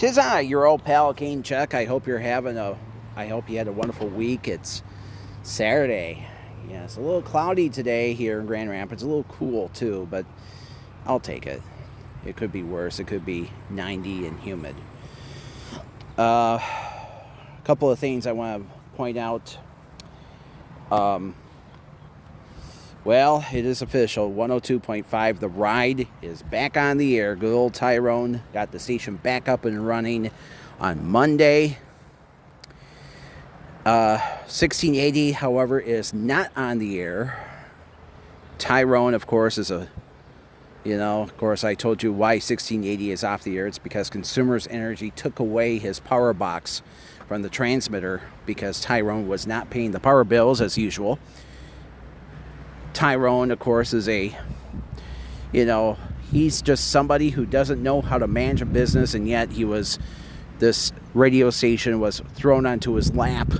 'Tis I, your old pal Kane Chuck. I hope you had a wonderful week. It's Saturday. Yeah, it's a little cloudy today here in Grand Rapids. A little cool too, but I'll take it. It could be worse. It could be 90 and humid. A couple of things I want to point out. Well, it is official. 102.5, The Ride is back on the air. Good old Tyrone got the station back up and running on Monday. 1680, however, is not on the air. Tyrone, of course, is of course, I told you why 1680 is off the air. It's because Consumers Energy took away his power box from the transmitter because Tyrone was not paying the power bills as usual. Tyrone, of course, is he's just somebody who doesn't know how to manage a business, and yet this radio station was thrown onto his lap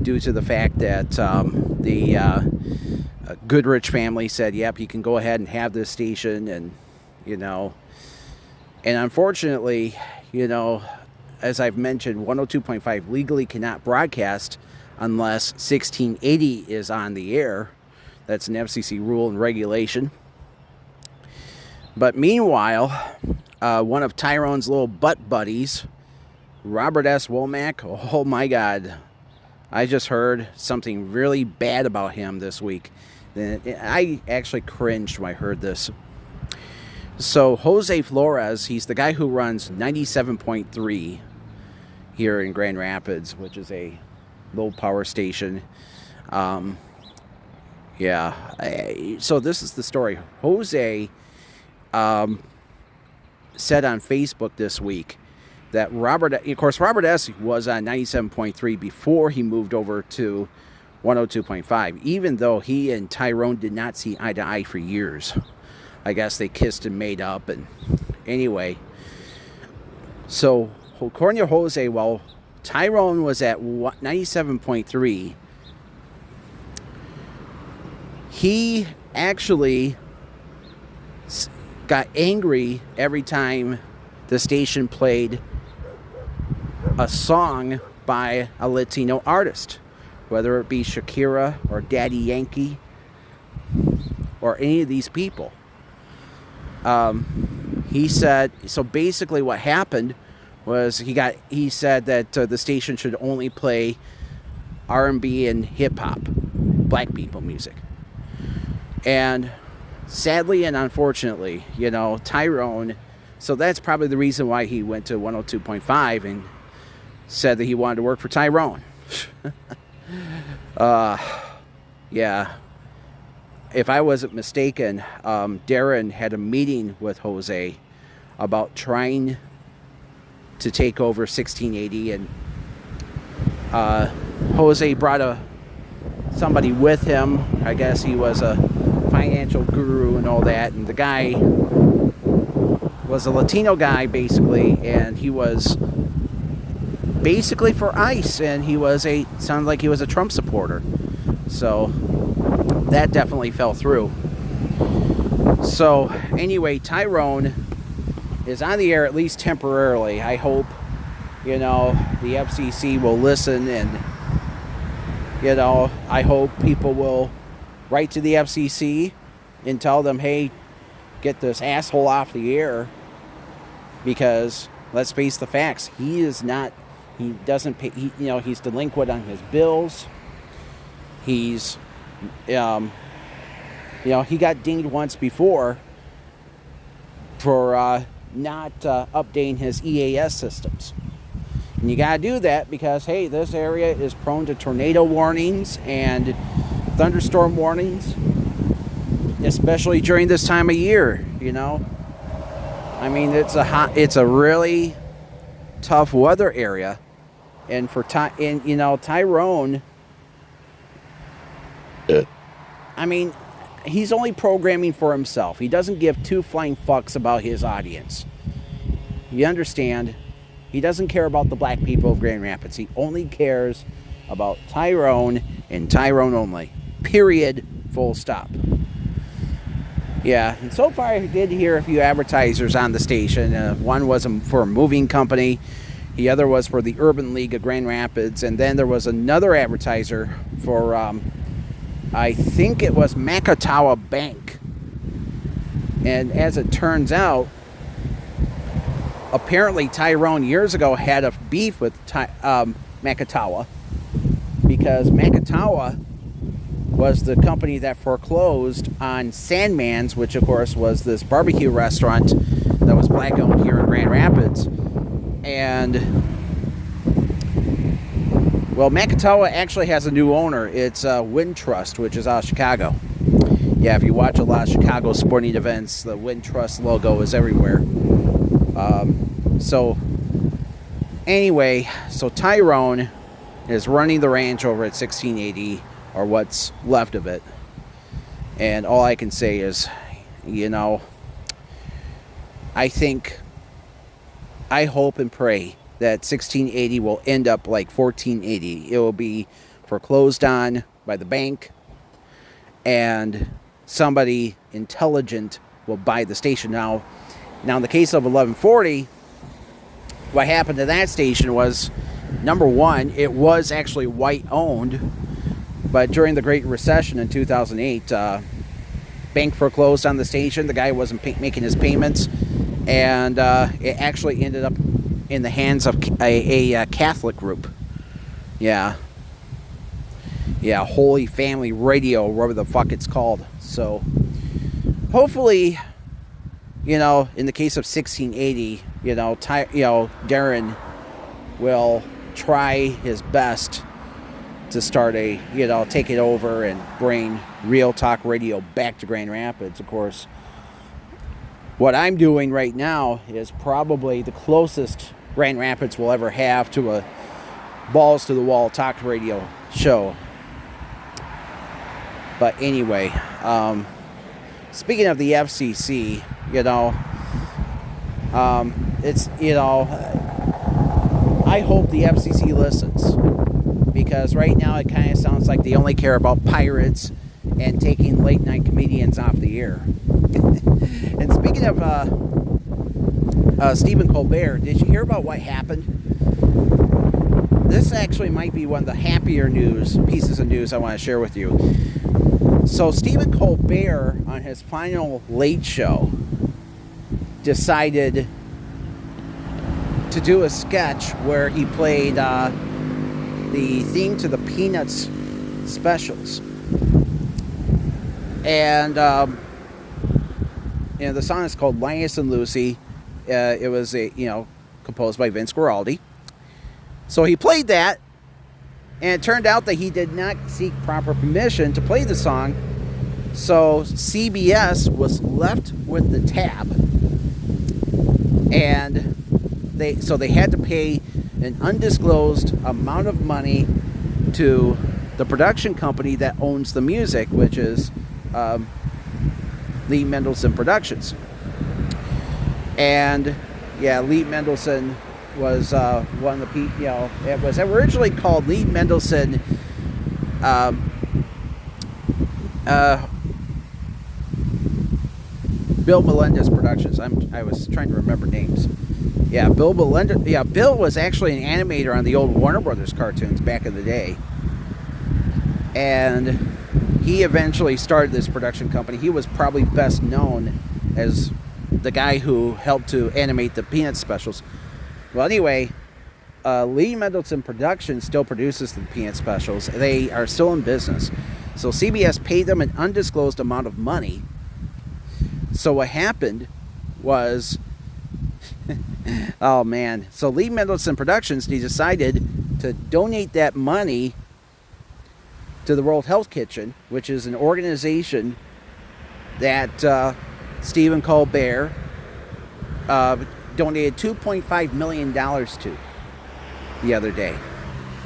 due to the fact that the Goodrich family said, yep, you can go ahead and have this station, and unfortunately, as I've mentioned, 102.5 legally cannot broadcast unless 1680 is on the air. That's an FCC rule and regulation. But meanwhile, one of Tyrone's little butt buddies, Robert S. Womack, oh my God, I just heard something really bad about him this week. I actually cringed when I heard this. So Jose Flores, he's the guy who runs 97.3 here in Grand Rapids, which is a low power station. So this is the story. Jose said on Facebook this week that Robert S. was on 97.3 before he moved over to 102.5, even though he and Tyrone did not see eye to eye for years. I guess they kissed and made up, and anyway. So according to Jose, while Tyrone was at 97.3, he actually got angry every time the station played a song by a Latino artist, whether it be Shakira or Daddy Yankee or any of these people. He said, so basically what happened was he said that the station should only play R&B and hip-hop, black people music. And sadly and unfortunately, Tyrone, so that's probably the reason why he went to 102.5 and said that he wanted to work for Tyrone. Yeah. If I wasn't mistaken, Darren had a meeting with Jose about trying to take over 1680, and Jose brought somebody with him. I guess he was a financial guru and all that, and the guy was a Latino guy basically, and he was basically for ICE, and sounded like he was a Trump supporter. So that definitely fell through. So anyway, Tyrone is on the air at least temporarily. I hope the FCC will listen, and I hope people will write to the FCC and tell them, hey, get this asshole off the air, because let's face the facts, he doesn't pay, he's delinquent on his bills. He's he got dinged once before for not updating his EAS systems. And you got to do that because, hey, this area is prone to tornado warnings and thunderstorm warnings, especially during this time of year, I mean, it's a really tough weather area. And Tyrone, I mean, he's only programming for himself. He doesn't give two flying fucks about his audience. You understand? He doesn't care about the black people of Grand Rapids. He only cares about Tyrone and Tyrone only. Period. Full stop. Yeah, and so far I did hear a few advertisers on the station. One was for a moving company. The other was for the Urban League of Grand Rapids. And then there was another advertiser for, I think it was Macatawa Bank. And as it turns out, apparently Tyrone years ago had a beef with Macatawa, because Macatawa was the company that foreclosed on Sandman's, which of course was this barbecue restaurant that was black owned here in Grand Rapids. And well, Macatawa actually has a new owner. It's Wind Trust, which is out of Chicago. Yeah, if you watch a lot of Chicago sporting events, the Wind Trust logo is everywhere. So anyway, so Tyrone is running the ranch over at 1680, or what's left of it. And all I can say is, you know, I hope and pray that 1680 will end up like 1480. It will be foreclosed on by the bank, and somebody intelligent will buy the station. Now in the case of 1140, what happened to that station was, number one, it was actually white owned, but during the Great Recession in 2008, bank foreclosed on the station. The guy wasn't making his payments, and it actually ended up in the hands of a Catholic group. Yeah, Holy Family Radio, whatever the fuck it's called. So hopefully, you know, in the case of 1680, Darren will try his best to start take it over and bring Real Talk Radio back to Grand Rapids. Of course, what I'm doing right now is probably the closest Grand Rapids will ever have to a balls to the wall talk radio show. But anyway, speaking of the FCC, it's, I hope the FCC listens, because right now it kind of sounds like they only care about pirates and taking late night comedians off the air. And speaking of Stephen Colbert, did you hear about what happened? This actually might be one of the happier pieces of news I want to share with you. So Stephen Colbert, on his final Late Show, decided to do a sketch where he played the theme to the Peanuts specials. And the song is called Linus and Lucy. It was composed by Vince Guaraldi. So he played that, and it turned out that he did not seek proper permission to play the song. So CBS was left with the tab, and they had to pay an undisclosed amount of money to the production company that owns the music, which is Lee Mendelson Productions. And yeah, Lee Mendelson was one of the people. It was originally called Lee Mendelson Bill Melendez Productions. I was trying to remember names. Yeah, Bill Melendez. Yeah, Bill was actually an animator on the old Warner Brothers cartoons back in the day, and he eventually started this production company. He was probably best known as the guy who helped to animate the Peanuts specials. Well, anyway, Lee Mendelson Productions still produces the Peanuts specials. They are still in business. So CBS paid them an undisclosed amount of money. So what happened was, oh man, so Lee Mendelson Productions, he decided to donate that money to the World Health Kitchen, which is an organization that Stephen Colbert donated $2.5 million to the other day.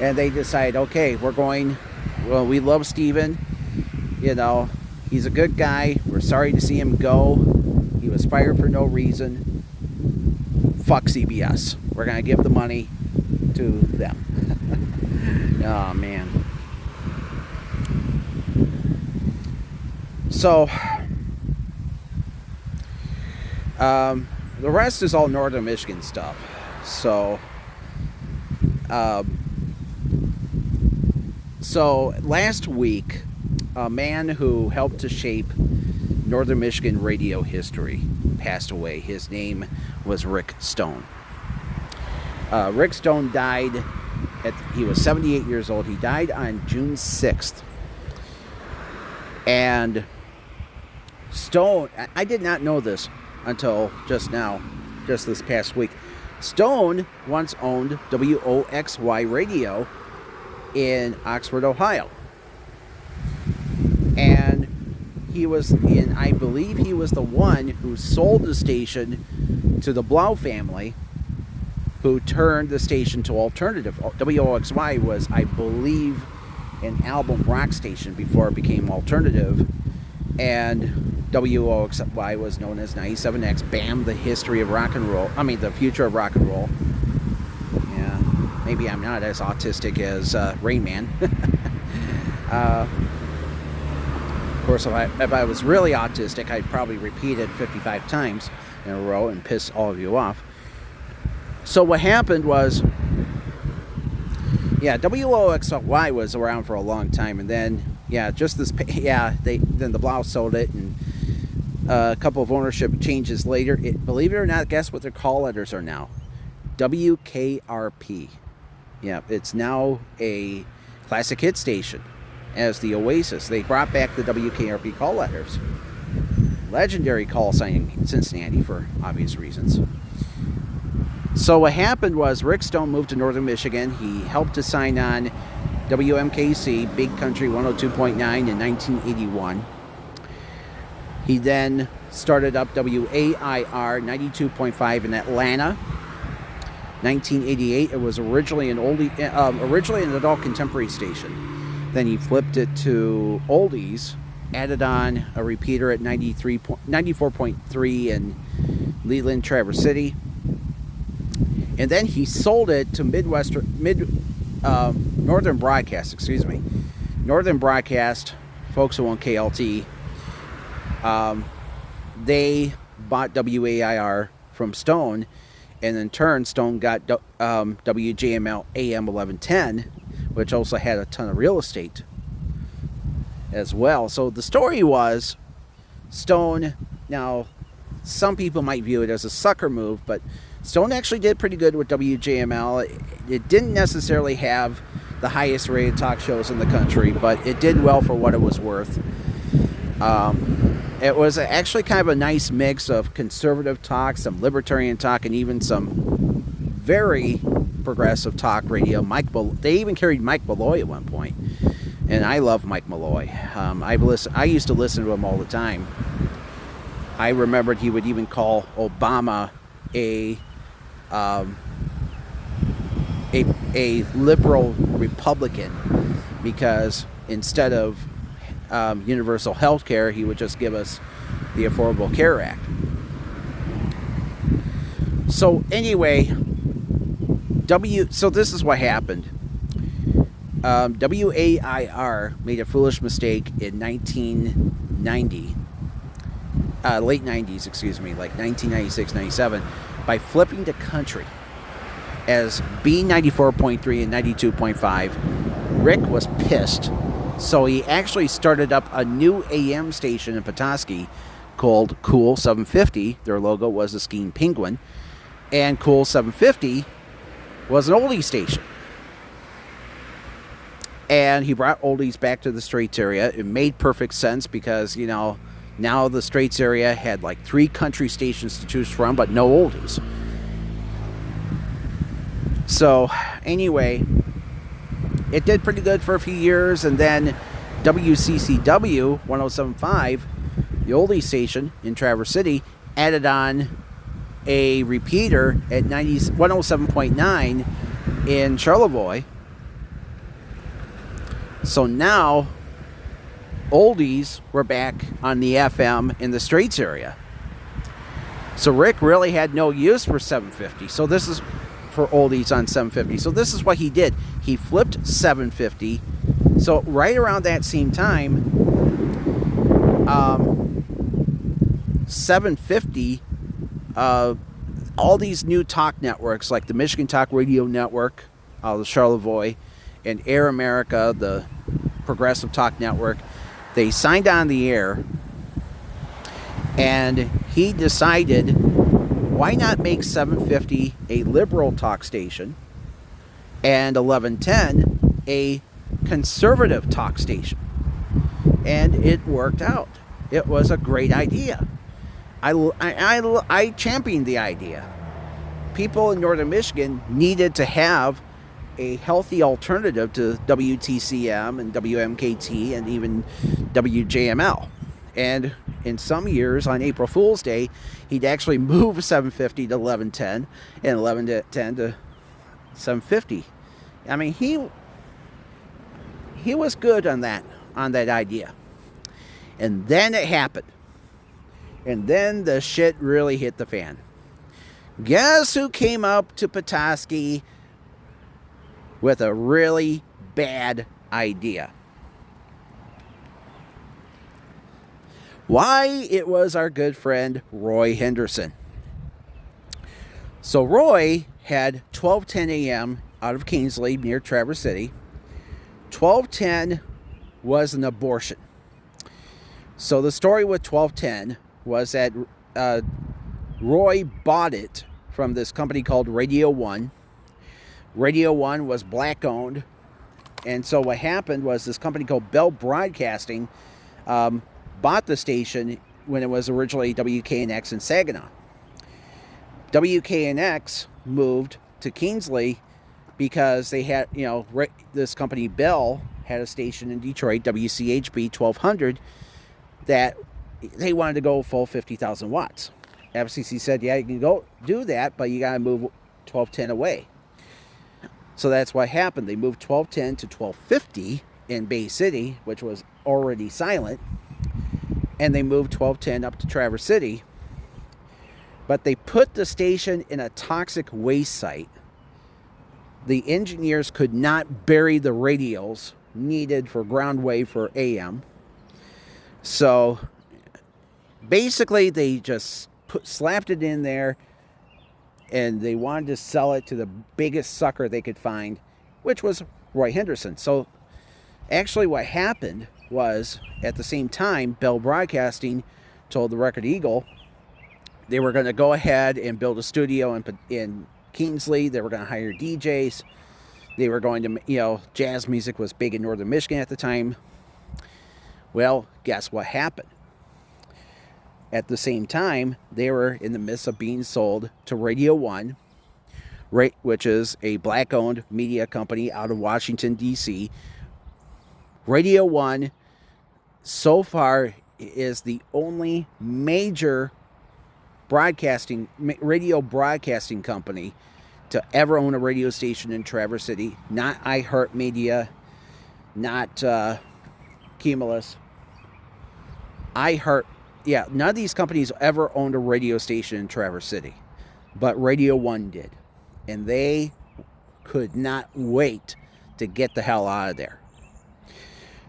And they decided, okay, we love Stephen, he's a good guy, we're sorry to see him go, he was fired for no reason, fuck CBS, we're gonna give the money to them. Oh man. The rest is all northern Michigan stuff. So, so last week, a man who helped to shape northern Michigan radio history passed away. His name was Rick Stone. Rick Stone died he was 78 years old. He died on June 6th. And Stone, I did not know this until just now, just this past week. Stone once owned WOXY radio in Oxford, Ohio. And I believe he was the one who sold the station to the Blau family, who turned the station to alternative. WOXY was, I believe, an album rock station before it became alternative. And WOXY was known as 97X, BAM, the history of rock and roll. I mean, the future of rock and roll. Yeah, maybe I'm not as autistic as Rain Man. Of course, if I was really autistic, I'd probably repeat it 55 times in a row and piss all of you off. So what happened was, WOXY was around for a long time, and then, then the Blau sold it, and a couple of ownership changes later. Believe it or not, guess what their call letters are now? WKRP. Yeah, it's now a classic hit station as the Oasis. They brought back the WKRP call letters. Legendary call sign in Cincinnati for obvious reasons. So what happened was Rick Stone moved to northern Michigan. He helped to sign on WMKC, Big Country 102.9 in 1981. He then started up WAIR 92.5 in Atlanta. 1988, it was originally an adult contemporary station. Then he flipped it to oldies, added on a repeater at 94.3 in Leland, Traverse City. And then he sold it to Northern Broadcast, Northern Broadcast, folks who own KLT. They bought WAIR from Stone, and in turn, Stone got WJML AM 1110, which also had a ton of real estate as well. So the story was, Stone, now some people might view it as a sucker move, but Stone actually did pretty good with WJML. It didn't necessarily have the highest rated talk shows in the country, but it did well for what it was worth. It was actually kind of a nice mix of conservative talk, some libertarian talk, and even some very progressive talk radio. They even carried Mike Malloy at one point, and I love Mike Malloy. I used to listen to him all the time. I remembered he would even call Obama a liberal Republican, because instead of universal health care, he would just give us the Affordable Care Act. So anyway, so this is what happened. WAIR made a foolish mistake in 1990, late 90s, like 1996, 97, by flipping to country as B94.3 and 92.5. Rick was pissed, so he actually started up a new AM station in Petoskey called Cool 750. Their logo was a skiing penguin, and Cool 750 was an oldie station. And he brought oldies back to the Straits area. It made perfect sense because, now the Straits area had like 3 country stations to choose from, but no oldies. So, anyway, it did pretty good for a few years, and then WCCW 107.5, the oldie station in Traverse City, added on a repeater at 107.9 in Charlevoix. So now, oldies were back on the FM in the Straits area. So Rick really had no use for 750. So this is for oldies on 750. So this is what he did. He flipped 750. So right around that same time, 750 all these new talk networks, like the Michigan Talk Radio Network, the Charlevoix, and Air America, the Progressive Talk Network, they signed on the air, and he decided, why not make 750 a liberal talk station and 1110 a conservative talk station? And it worked out. It was a great idea. I championed the idea. People in northern Michigan needed to have a healthy alternative to WTCM and WMKT and even WJML. And in some years, on April Fool's Day, he'd actually move 750 to 1110 and 1110 to 750. I mean, he was good on that idea. And then it happened. And then the shit really hit the fan. Guess who came up to Petoskey with a really bad idea? Why, it was our good friend Roy Henderson. So Roy had 1210 a.m. out of Kingsley near Traverse City. 1210 was an abortion. So the story with 1210 was that Roy bought it from this company called Radio One. Radio One was black owned. And so what happened was this company called Bell Broadcasting bought the station when it was originally WKNX in Saginaw. WKNX moved to Kingsley because they had, this company Bell had a station in Detroit, WCHB 1200, that they wanted to go full 50,000 watts. FCC said, yeah, you can go do that, but you got to move 1210 away. So that's what happened. They moved 1210 to 1250 in Bay City, which was already silent, and they moved 1210 up to Traverse City. But they put the station in a toxic waste site. The engineers could not bury the radios needed for ground wave for AM. So basically they just slapped it in there, and they wanted to sell it to the biggest sucker they could find, which was Roy Henderson. So actually what happened was, at the same time, Bell Broadcasting told the Record Eagle they were going to go ahead and build a studio in Kingsley. They were going to hire DJs. They were going to, jazz music was big in northern Michigan at the time. Well, guess what happened? At the same time, they were in the midst of being sold to Radio One, which is a black-owned media company out of Washington, D.C. Radio One, so far, is the only major radio broadcasting company to ever own a radio station in Traverse City. Not iHeartMedia, not Cumulus. None of these companies ever owned a radio station in Traverse City, but Radio One did, and they could not wait to get the hell out of there.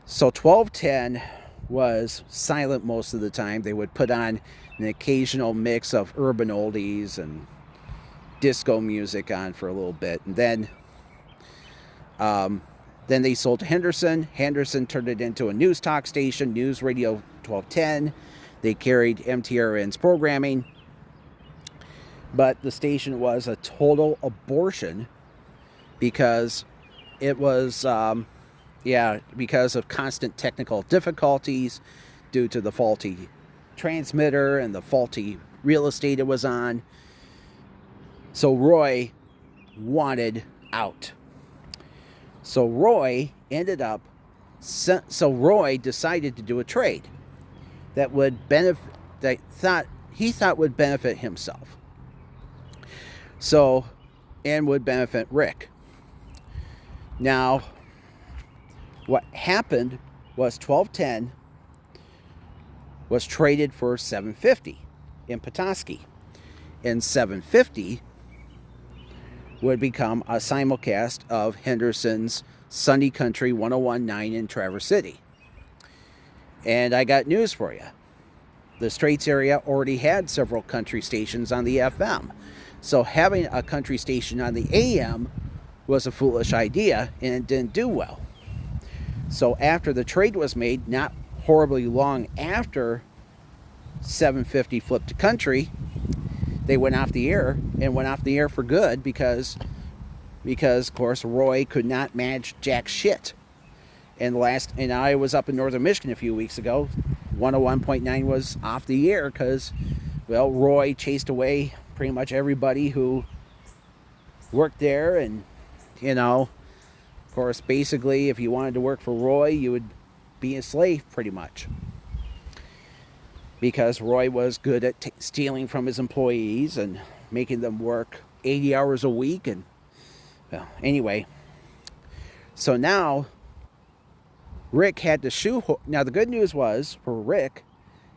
So 1210 was silent most of the time. They would put on an occasional mix of urban oldies and disco music on for a little bit, and then they sold to Henderson. Henderson turned it into a news talk station, News Radio 1210. They carried MTRN's programming, but the station was a total abortion because it was, because of constant technical difficulties due to the faulty transmitter and the faulty real estate it was on. So Roy wanted out. So Roy decided to do a trade that would benefit, he thought would benefit himself. So, and would benefit Rick. Now, what happened was 1210 was traded for 750 in Petoskey. And 750 would become a simulcast of Henderson's Sunday Country 101.9 in Traverse City. And I got news for you. the Straits area already had several country stations on the FM. So having a country station on the AM was a foolish idea, and it didn't do well. So after the trade was made, not horribly long after 750 flipped to country, they went off the air, and went off the air for good because of course Roy could not manage jack shit. And I was up in northern Michigan a few weeks ago. 101.9 was off the air because, well, Roy chased away pretty much everybody who worked there. And, of course, basically, if you wanted to work for Roy, you would be a slave pretty much. Because Roy was good at stealing from his employees and making them work 80 hours a week. And, well, anyway. So now Rick had to shoehorn. Now, the good news was for Rick,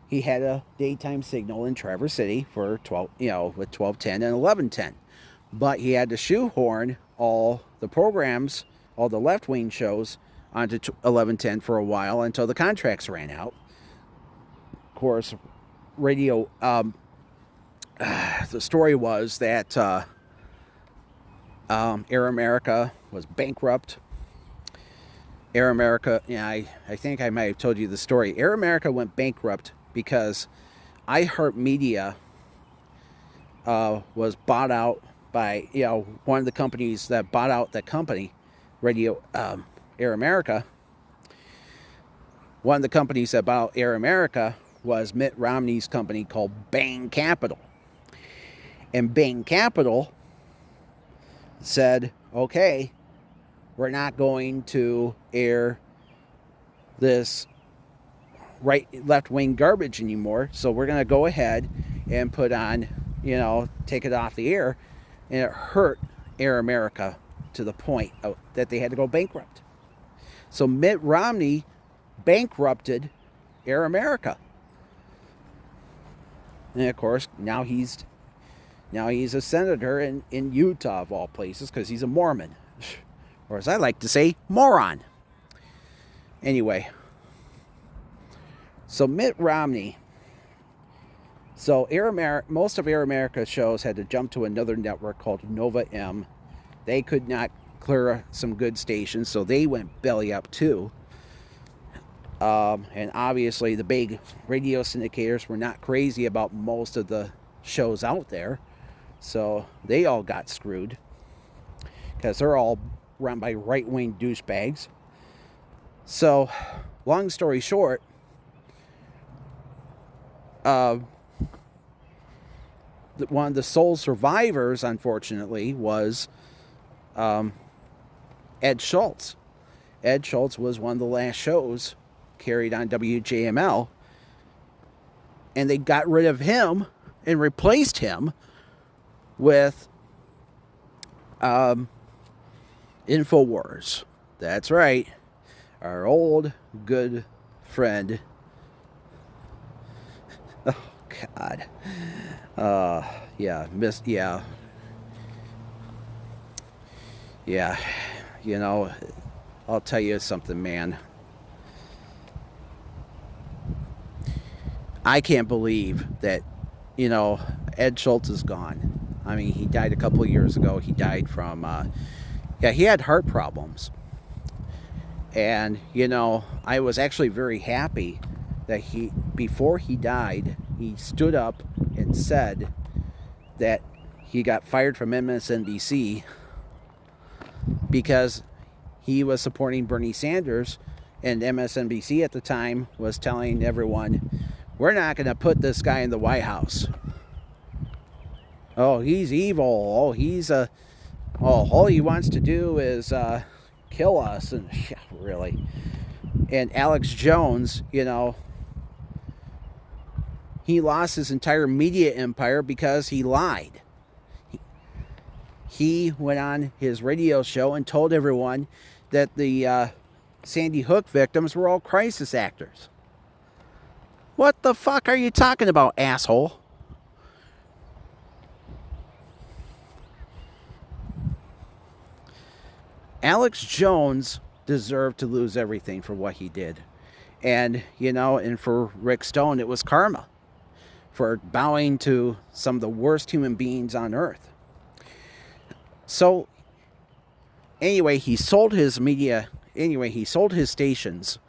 he had a daytime signal in Traverse City for 12, with 1210 and 1110. But he had to shoehorn all the programs, all the left-wing shows, onto 1110 for a while until the contracts ran out. Of course, radio. The story was that Air America was bankrupt. Air America, I think I might have told you the story. Air America went bankrupt because iHeartMedia was bought out by, one of the companies that bought out that company, Air America. One of the companies that bought Air America was Mitt Romney's company called Bain Capital. And Bain Capital said, okay, we're not going to air this left-wing garbage anymore, so we're going to go ahead and put on, take it off the air. And it hurt Air America to the point that they had to go bankrupt. So Mitt Romney bankrupted Air America. And of course, now he's a senator in Utah, of all places, because he's a Mormon. Or as I like to say, moron. Anyway. So Mitt Romney. So most of Air America's shows had to jump to another network called Nova M. They could not clear some good stations, so they went belly up too. And obviously the big radio syndicators were not crazy about most of the shows out there. So they all got screwed. Because they're all run by right-wing douchebags. So, long story short, one of the sole survivors, unfortunately, was Ed Schultz. Ed Schultz was one of the last shows carried on WJML, and they got rid of him and replaced him with InfoWars. That's right. Our old good friend. Oh, God. Yeah. Yeah. I'll tell you something, man. I can't believe that, Ed Schultz is gone. I mean, he died a couple of years ago. He died from, he had heart problems. And, I was actually very happy that before he died, he stood up and said that he got fired from MSNBC because he was supporting Bernie Sanders, and MSNBC at the time was telling everyone, we're not going to put this guy in the White House. Oh, he's evil. Oh, all he wants to do is kill us. And yeah, really. And Alex Jones, he lost his entire media empire because he lied. He went on his radio show and told everyone that the Sandy Hook victims were all crisis actors. What the fuck are you talking about, asshole? Alex Jones deserved to lose everything for what he did. And, and for Rick Stone, it was karma. for bowing to some of the worst human beings on earth. So anyway, he sold his stations,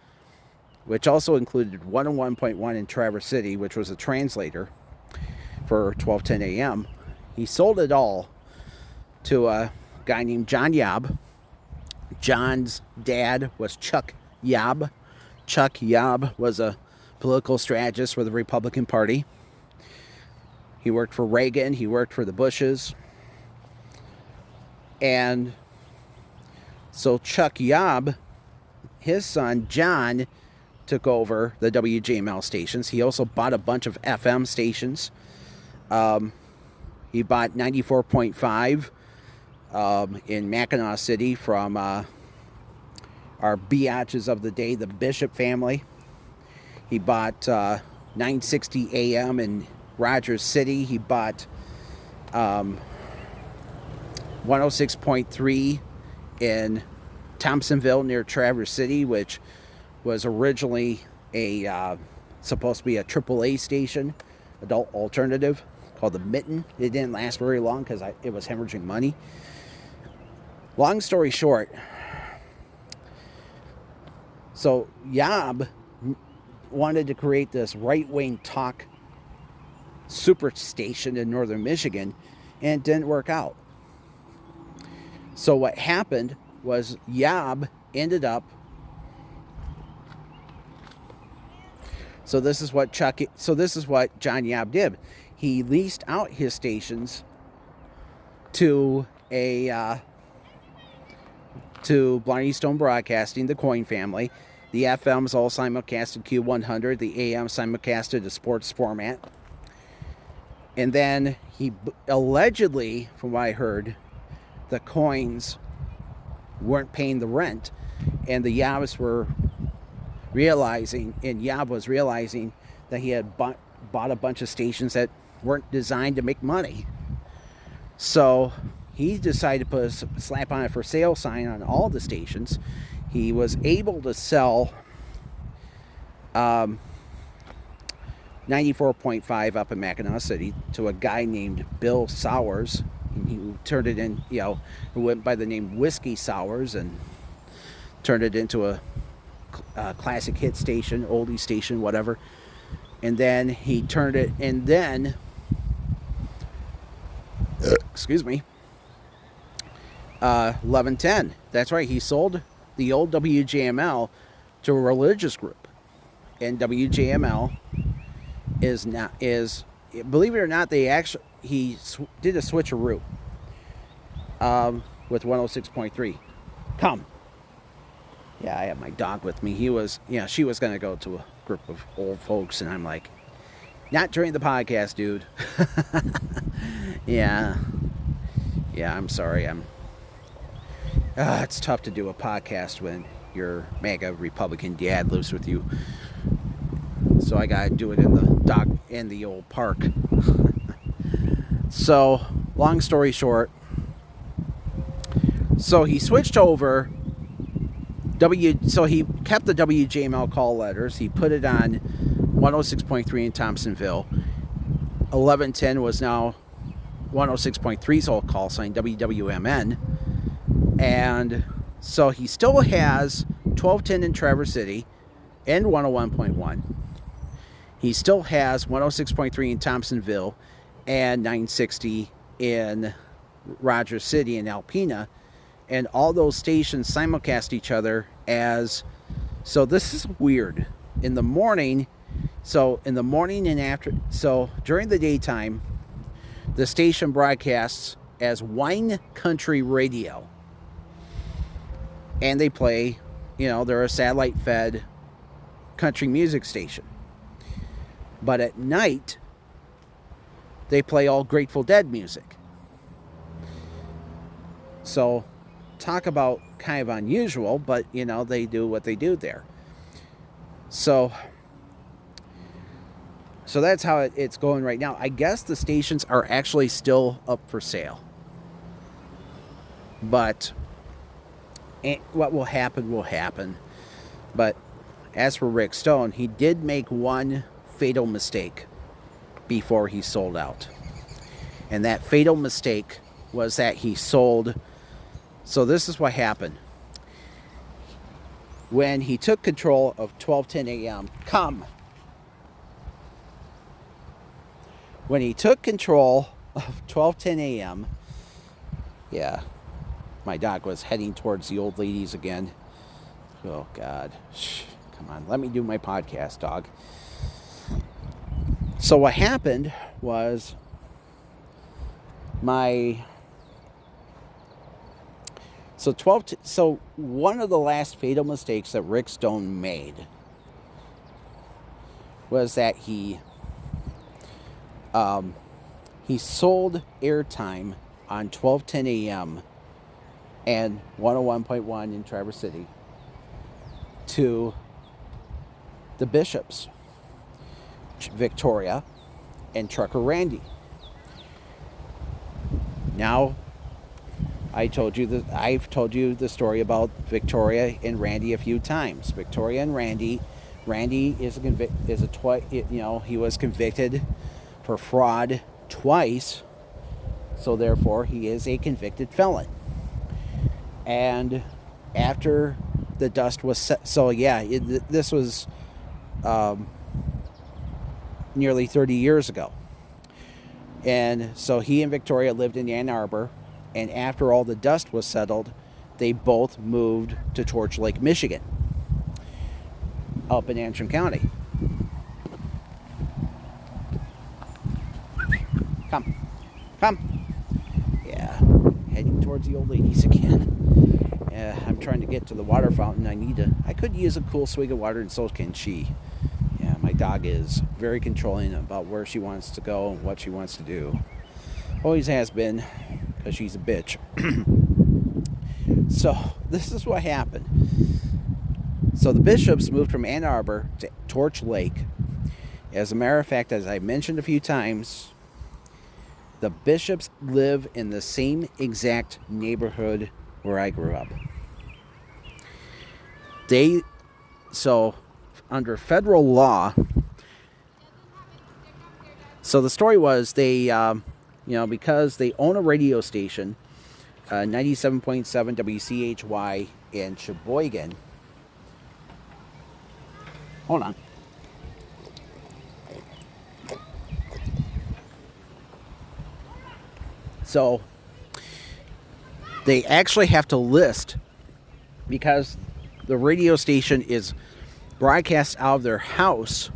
which also included 101.1 in Traverse City, which was a translator for 1210 AM. He sold it all to a guy named John Yob. John's dad was Chuck Yob. Chuck Yob was a political strategist for the Republican Party. He worked for Reagan. He worked for the Bushes. And so Chuck Yob, his son John, took over the WJML stations. He also bought a bunch of FM stations. He bought 94.5 in Mackinac City from our Bee-otches of the day, the Bishop family. He bought 960 AM in Rogers City. He bought 106.3 in Thompsonville near Traverse City, which was originally supposed to be a AAA station, adult alternative, called the Mitten. It didn't last very long because it was hemorrhaging money. Long story short, so Yob wanted to create this right-wing talk superstation in northern Michigan, and it didn't work out. So what happened was Yob ended up. So this is what John Yob did. He leased out his stations to Blarney Stone Broadcasting, the Coyne family. The FMs all simulcasted Q100. The AM simulcasted a sports format. And then he allegedly, from what I heard, the Coynes weren't paying the rent, and the Yobs were realizing, and Yob was realizing that he had bought a bunch of stations that weren't designed to make money. So he decided to put a slap on it for sale sign on all the stations. He was able to sell 94.5 up in Mackinac City to a guy named Bill Sowers. He turned it in, who went by the name Whiskey Sowers, and turned it into a classic hit station, oldie station, whatever. And then he turned it, and then, excuse me, 1110. That's right. He sold the old WJML to a religious group, and WJML is, believe it or not, he did a switcheroo with 106.3. Come. Yeah, I have my dog with me. She was going to go to a group of old folks, and I'm like, not during the podcast, dude. Yeah, I'm sorry. It's tough to do a podcast when your MAGA Republican dad lives with you. So I got to do it in the old park. So, long story short, so he switched over. So he kept the WJML call letters. He put it on 106.3 in Thompsonville. 1110 was now 106.3's old call sign, WWMN. And so he still has 1210 in Traverse City and 101.1. He still has 106.3 in Thompsonville and 960 in Rogers City and Alpena. And all those stations simulcast each other as... So this is weird. In the morning and after... So during the daytime, the station broadcasts as Wine Country Radio. And they play, they're a satellite-fed country music station. But at night, they play all Grateful Dead music. So, talk about kind of unusual, but, they do what they do there. So that's how it's going right now. I guess the stations are actually still up for sale. But what will happen will happen. But as for Rick Stone, he did make one fatal mistake. before he sold out. And that fatal mistake was that he sold. So this is what happened. When he took control of 12:10 a.m., when he took control of 12:10 a.m., yeah, my dog was heading towards the old ladies again. Oh, God. Shh, come on, let me do my podcast, dog. So what happened was so one of the last fatal mistakes that Rick Stone made was that he sold airtime on 12:10 a.m. and 101.1 in Traverse City to the Bishops, Victoria, and Trucker Randy. Now, I've told you the story about Victoria and Randy a few times. Victoria and Randy he was convicted for fraud twice, so therefore he is a convicted felon. And after the dust was set, this was nearly 30 years ago. And so he and Victoria lived in Ann Arbor, and after all the dust was settled, they both moved to Torch Lake, Michigan, up in Antrim County. Come. Yeah, heading towards the old ladies again. I'm trying to get to the water fountain. I could use a cool swig of water, and so can she. Yeah, my dog is very controlling about where she wants to go and what she wants to do. Always has been, because she's a bitch. So, this is what happened. So, the Bishops moved from Ann Arbor to Torch Lake. As a matter of fact, as I mentioned a few times, the Bishops live in the same exact neighborhood where I grew up. Under federal law, so the story was because they own a radio station, 97.7 WCHY in Sheboygan. Hold on. So they actually have to list, because the radio station is broadcast out of their house,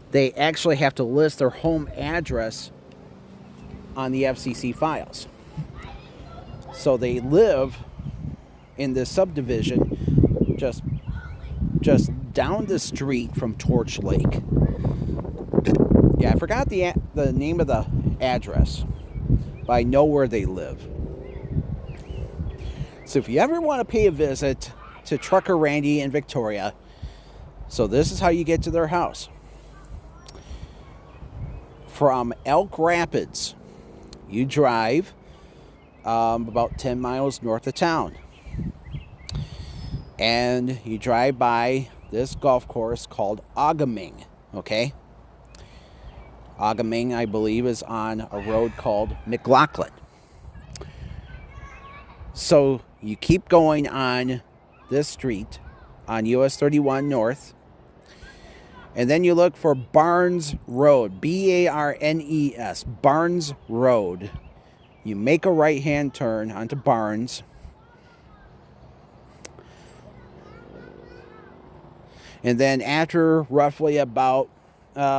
they actually have to list their home address on the FCC files. So they live in this subdivision just down the street from Torch Lake. Yeah, I forgot the name of the address, but I know where they live. So if you ever want to pay a visit to Trucker Randy and Victoria, so this is how you get to their house. From Elk Rapids, you drive about 10 miles north of town. And you drive by this golf course called Agaming, okay? Agaming, I believe, is on a road called McLaughlin. So you keep going on this street on US 31 North, and then you look for Barnes Road, Barnes, Barnes Road. You make a right-hand turn onto Barnes, and then after roughly about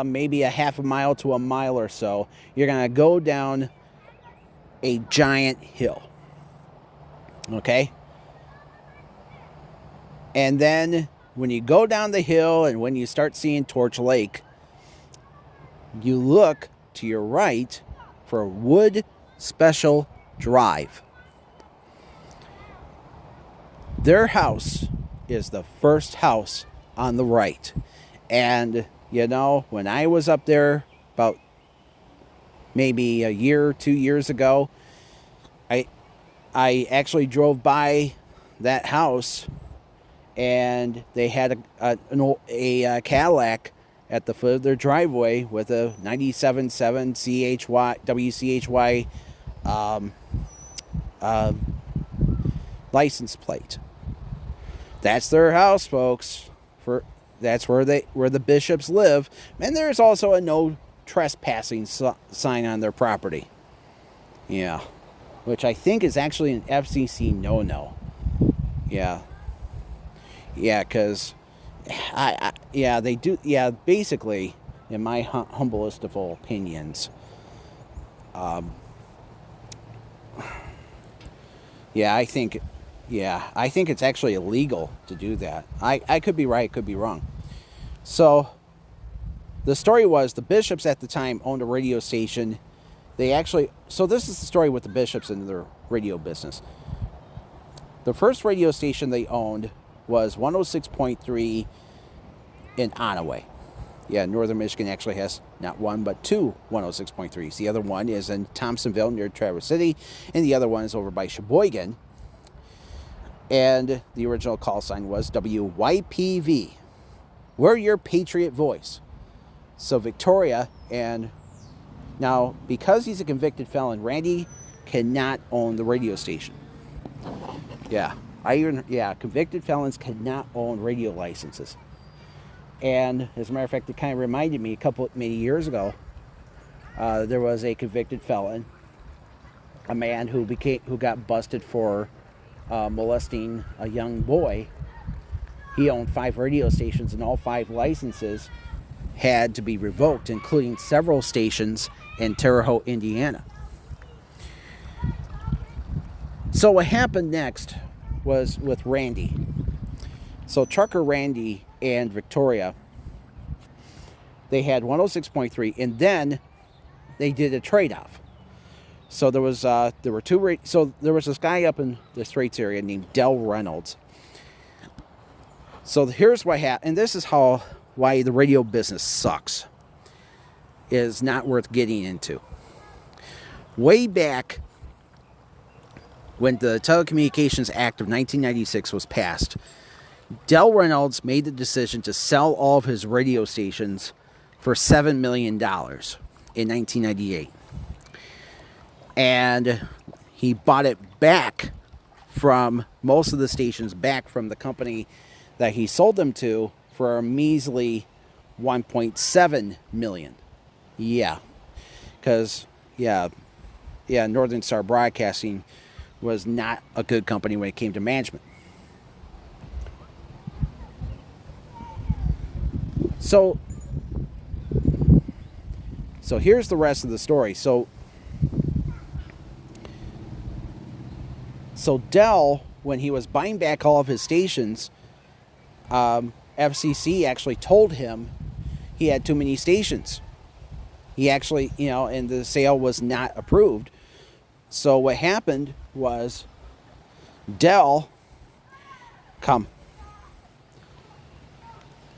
maybe a half a mile to a mile or so, you're going to go down a giant hill. Okay? And then when you go down the hill and when you start seeing Torch Lake, you look to your right for Wood Special Drive. Their house is the first house on the right. And, when I was up there about maybe a year or 2 years ago, I actually drove by that house, and they had a Cadillac at the foot of their driveway with a 97.7 WCHY license plate. That's their house, folks. That's where the bishops live. And there's also a no trespassing sign on their property. Yeah. Which I think is actually an FCC no-no. Yeah. Yeah, because they do. Yeah, basically, in my humblest of all opinions, I think it's actually illegal to do that. I could be right, could be wrong. So, the story was the bishops at the time owned a radio station. So this is the story with the bishops in their radio business. The first radio station they owned was 106.3 in Onaway. Yeah, Northern Michigan actually has not one, but two 106.3s. The other one is in Thompsonville near Traverse City, and the other one is over by Sheboygan. And the original call sign was WYPV. We're your patriot voice. So Victoria, and now because he's a convicted felon, Randy cannot own the radio station. Yeah. Convicted felons cannot own radio licenses. And as a matter of fact, it kind of reminded me many years ago, there was a convicted felon, a man who got busted for molesting a young boy. He owned 5 radio stations, and all 5 licenses had to be revoked, including several stations in Terre Haute, Indiana. So what happened next was with Randy. So Trucker Randy and Victoria, they had 106.3, and then they did a trade-off. So there was there was this guy up in the Straits area named Del Reynolds. So here's what happened, and this is why the radio business sucks. Is not worth getting into. Way back when the Telecommunications Act of 1996 was passed, Del Reynolds made the decision to sell all of his radio stations for $7 million in 1998. And he bought it back from most of the stations back from the company that he sold them to for a measly $1.7 million. Yeah. Because, Northern Star Broadcasting was not a good company when it came to management. So here's the rest of the story. So Del, when he was buying back all of his stations, FCC actually told him he had too many stations. He actually, and the sale was not approved. So what happened was Del,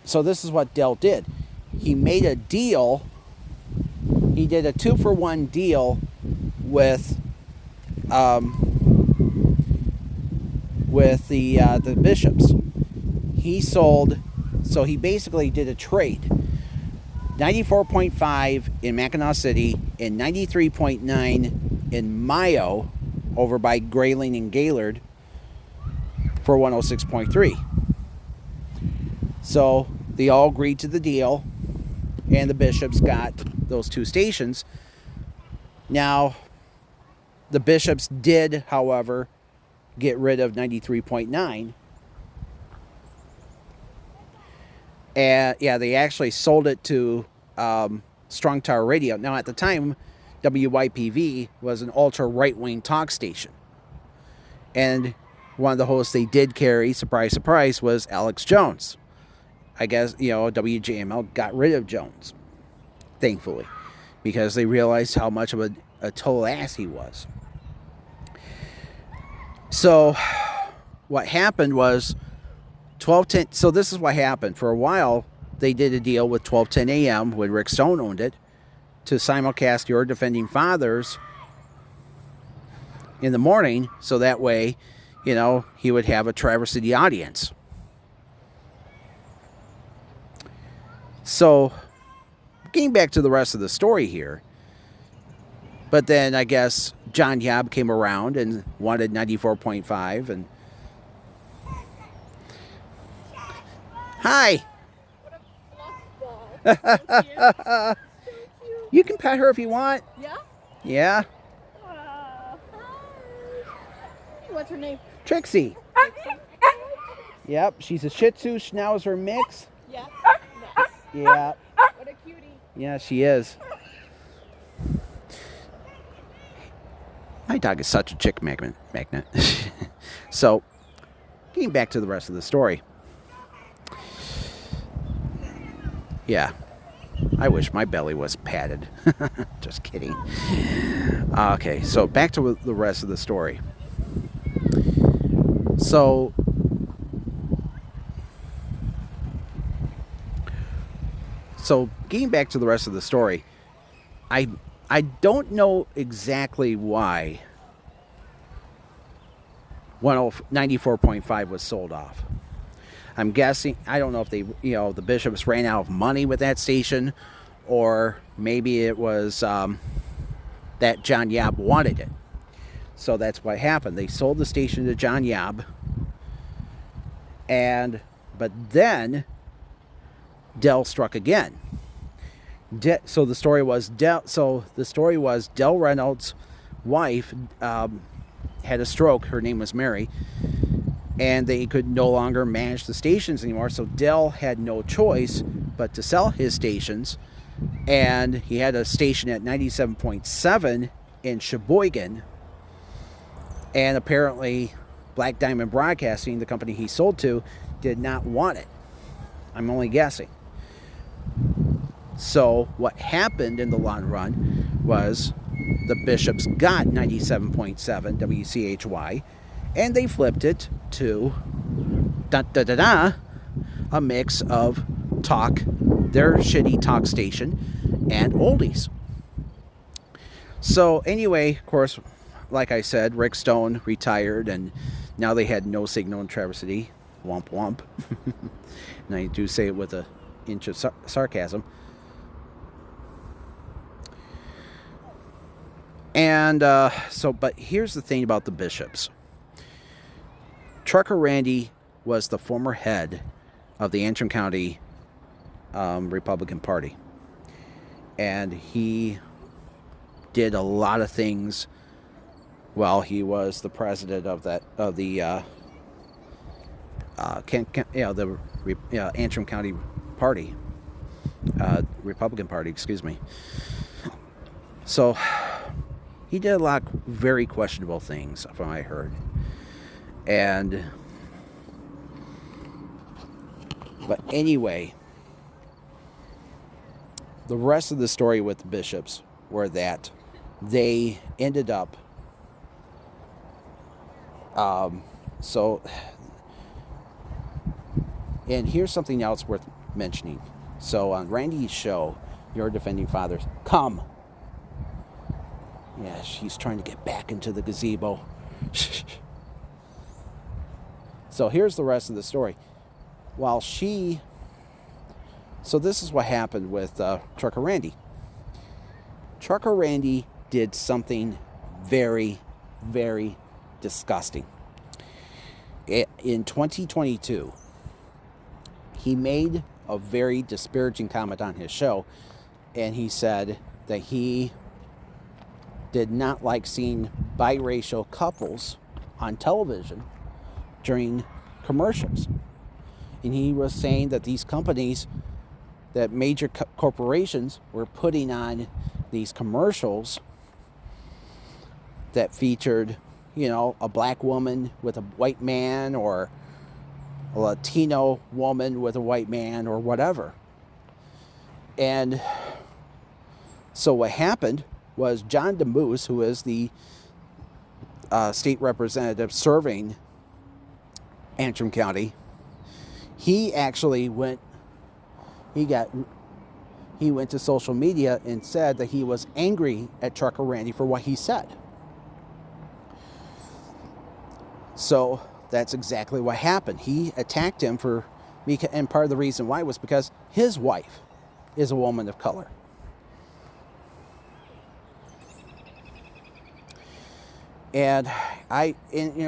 So this is what Del did. He made a deal. He did a 2-for-1 deal with the bishops. He basically did a trade. 94.5 in Mackinac City and 93.9 in Mayo over by Grayling and Gaylord for 106.3. So they all agreed to the deal, and the bishops got those 2 stations. Now, the bishops did, however, get rid of 93.9. And they actually sold it to Strong Tower Radio. Now, at the time, WYPV was an ultra right-wing talk station. And one of the hosts they did carry, surprise, surprise, was Alex Jones. I guess, WJML got rid of Jones, thankfully, because they realized how much of a total ass he was. So what happened was 1210. So this is what happened. For a while, they did a deal with 1210 AM when Rick Stone owned it to simulcast Your Defending Fathers in the morning, so that way, he would have a Traverse City audience. So getting back to the rest of the story here. But then I guess John Yob came around and wanted 94.5 and hi. What a fluff ball. So cute. So cute. You can pet her if you want. Yeah? Yeah. Hi. What's her name? Trixie. Yep, she's a Shih Tzu Schnauzer mix. Yeah. Nice. Yeah. What a cutie. Yeah, she is. My dog is such a chick magnet. So, getting back to the rest of the story. Yeah. I wish my belly was padded. Just kidding. Okay, so back to the rest of the story. So, getting back to the rest of the story, I don't know exactly why 94.5 was sold off. I'm guessing, I don't know if they, the bishops ran out of money with that station, or maybe it was that John Yob wanted it. So that's what happened. They sold the station to John Yob, but then Del struck again. So the story was Del Reynolds' wife had a stroke. Her name was Mary, and they could no longer manage the stations anymore. So Del had no choice but to sell his stations, and he had a station at 97.7 in Sheboygan. And apparently, Black Diamond Broadcasting, the company he sold to, did not want it. I'm only guessing. So what happened in the long run was the bishops got 97.7 WCHY, and they flipped it to a mix of talk, their shitty talk station, and oldies. So anyway, of course, like I said, Rick Stone retired, and now they had no signal in Traverse City. Womp womp. And I do say it with an inch of sarcasm. And but here's the thing about the bishops. Trucker Randy was the former head of the Antrim County Republican Party. And he did a lot of things while he was the president of the Antrim County Party, Republican Party, excuse me. So he did a lot of very questionable things, from what I heard. But anyway, the rest of the story with the bishops were that they ended up, and here's something else worth mentioning. So on Randy's show, Your Defending Fathers, come. Yeah, she's trying to get back into the gazebo. So here's the rest of the story. So this is what happened with Trucker Randy. Trucker Randy did something very, very disgusting. In 2022, he made a very disparaging comment on his show, and he said that he did not like seeing biracial couples on television during commercials. And he was saying that these companies, that major corporations were putting on these commercials that featured, a black woman with a white man, or a Latino woman with a white man, or whatever. And so what happened was John DeMoose, who is the state representative serving Antrim County, he actually went to social media and said that he was angry at Trucker Randy for what he said. So that's exactly what happened. He attacked him and part of the reason why was because his wife is a woman of color. And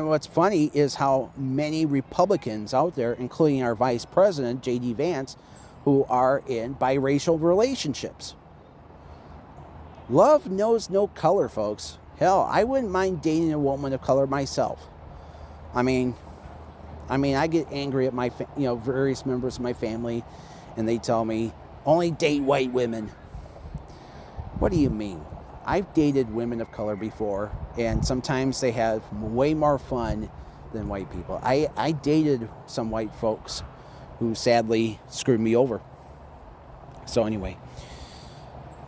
what's funny is how many Republicans out there, including our Vice President, J.D. Vance, who are in biracial relationships. Love knows no color, folks. Hell, I wouldn't mind dating a woman of color myself. I mean, I get angry at my, various members of my family, and they tell me, only date white women. What do you mean? I've dated women of color before, and sometimes they have way more fun than white people. I dated some white folks who sadly screwed me over. So anyway,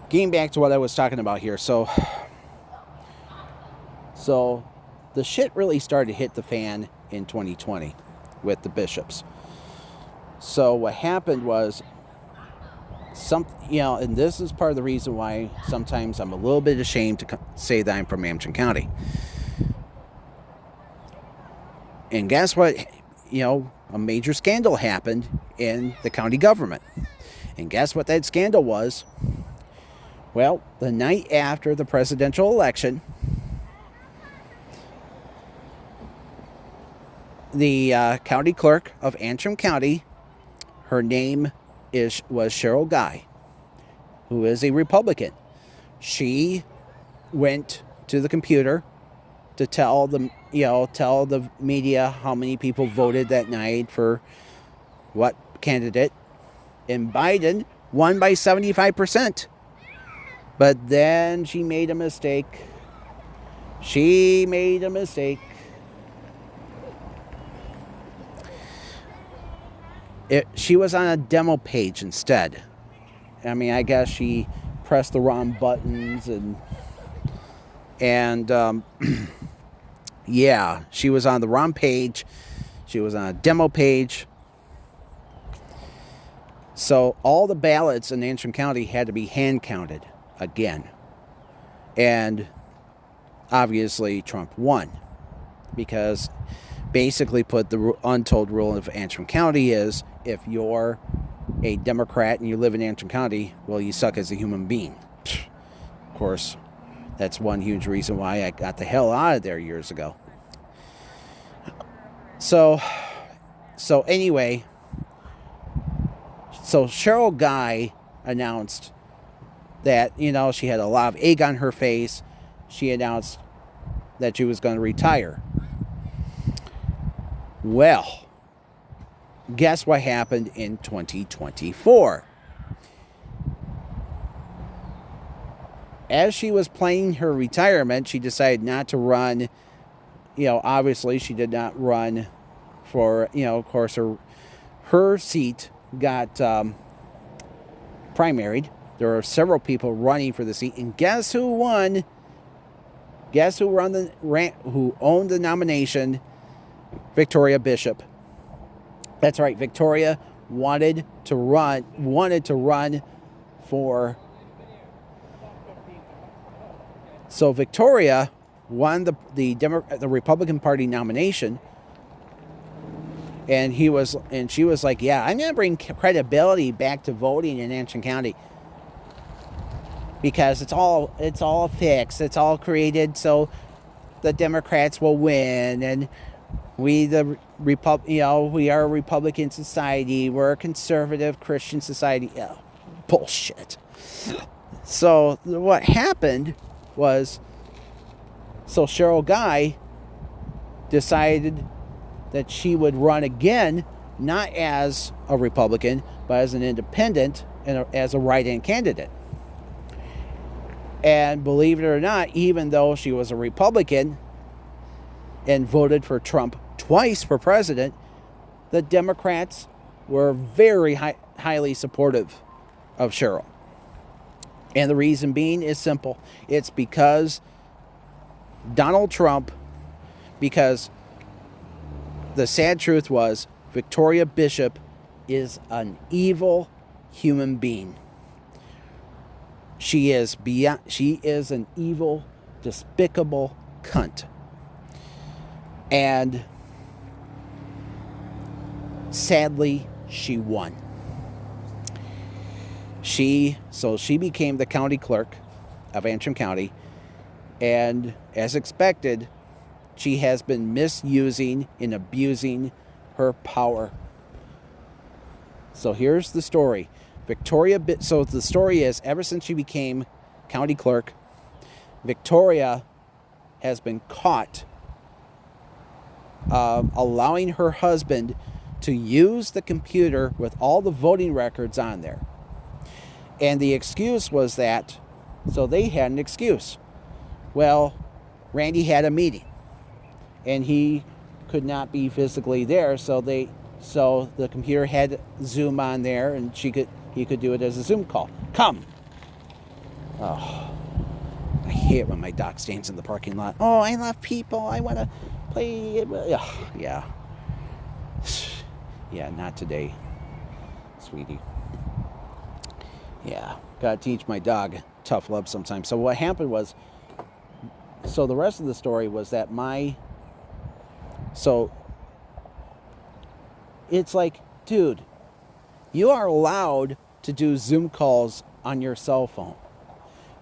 getting back to what I was talking about here. So the shit really started to hit the fan in 2020 with the bishops. So what happened was, and this is part of the reason why sometimes I'm a little bit ashamed to say that I'm from Hamilton County. And guess what? A major scandal happened in the county government. And guess what that scandal was? Well, the night after the presidential election, the county clerk of Antrim County, her name was Cheryl Guy, who is a Republican. She went to the computer to tell the media how many people voted that night for what candidate, and Biden won by 75%. But then she made a mistake. She was on a demo page instead. I mean, I guess she pressed the wrong buttons and yeah, she was on the wrong page. She was on a demo page. So all the ballots in Antrim County had to be hand counted again. And obviously Trump won, because basically put the untold rule of Antrim County is, if you're a Democrat and you live in Antrim County, well, you suck as a human being. Of course, that's one huge reason why I got the hell out of there years ago. So anyway, so Cheryl Guy announced that, she had a lot of egg on her face. She announced that she was going to retire. Well, guess what happened in 2024? As she was planning her retirement, she decided not to run. Obviously she did not run for, of course, her seat got primaried. There were several people running for the seat, and guess who won? Guess who who owned the nomination? Victoria Bishop. That's right, Victoria wanted to run for. So Victoria won the Republican Party nomination, and she was like, "Yeah, I'm going to bring credibility back to voting in Antrim County, because it's all a fix. It's all created so the Democrats will win, and we are a Republican society. We're a conservative Christian society." Oh, bullshit. So what happened was, Cheryl Guy decided that she would run again, not as a Republican, but as an independent and as a write-in candidate. And believe it or not, even though she was a Republican and voted for Trump twice for president, the Democrats were very highly supportive of Cheryl. And the reason being is simple. It's because Donald Trump, because the sad truth was, Victoria Bishop is an evil human being. She is an evil, despicable cunt. And sadly, she won. She became the county clerk of Antrim County, and as expected, she has been misusing and abusing her power. So here's the story. So the story is, ever since she became county clerk, Victoria has been caught allowing her husband to use the computer with all the voting records on there. And the excuse was that, so they had an excuse. Well, Randy had a meeting and he could not be physically there, so the computer had Zoom on there, and he could do it as a Zoom call. Come. Oh, I hate it when my dog stands in the parking lot. Oh, I love people. I want to play. Yeah. Yeah, not today, sweetie. Yeah, gotta teach my dog tough love sometimes. So what happened was, so the rest of the story was that it's like, dude, you are allowed to do Zoom calls on your cell phone.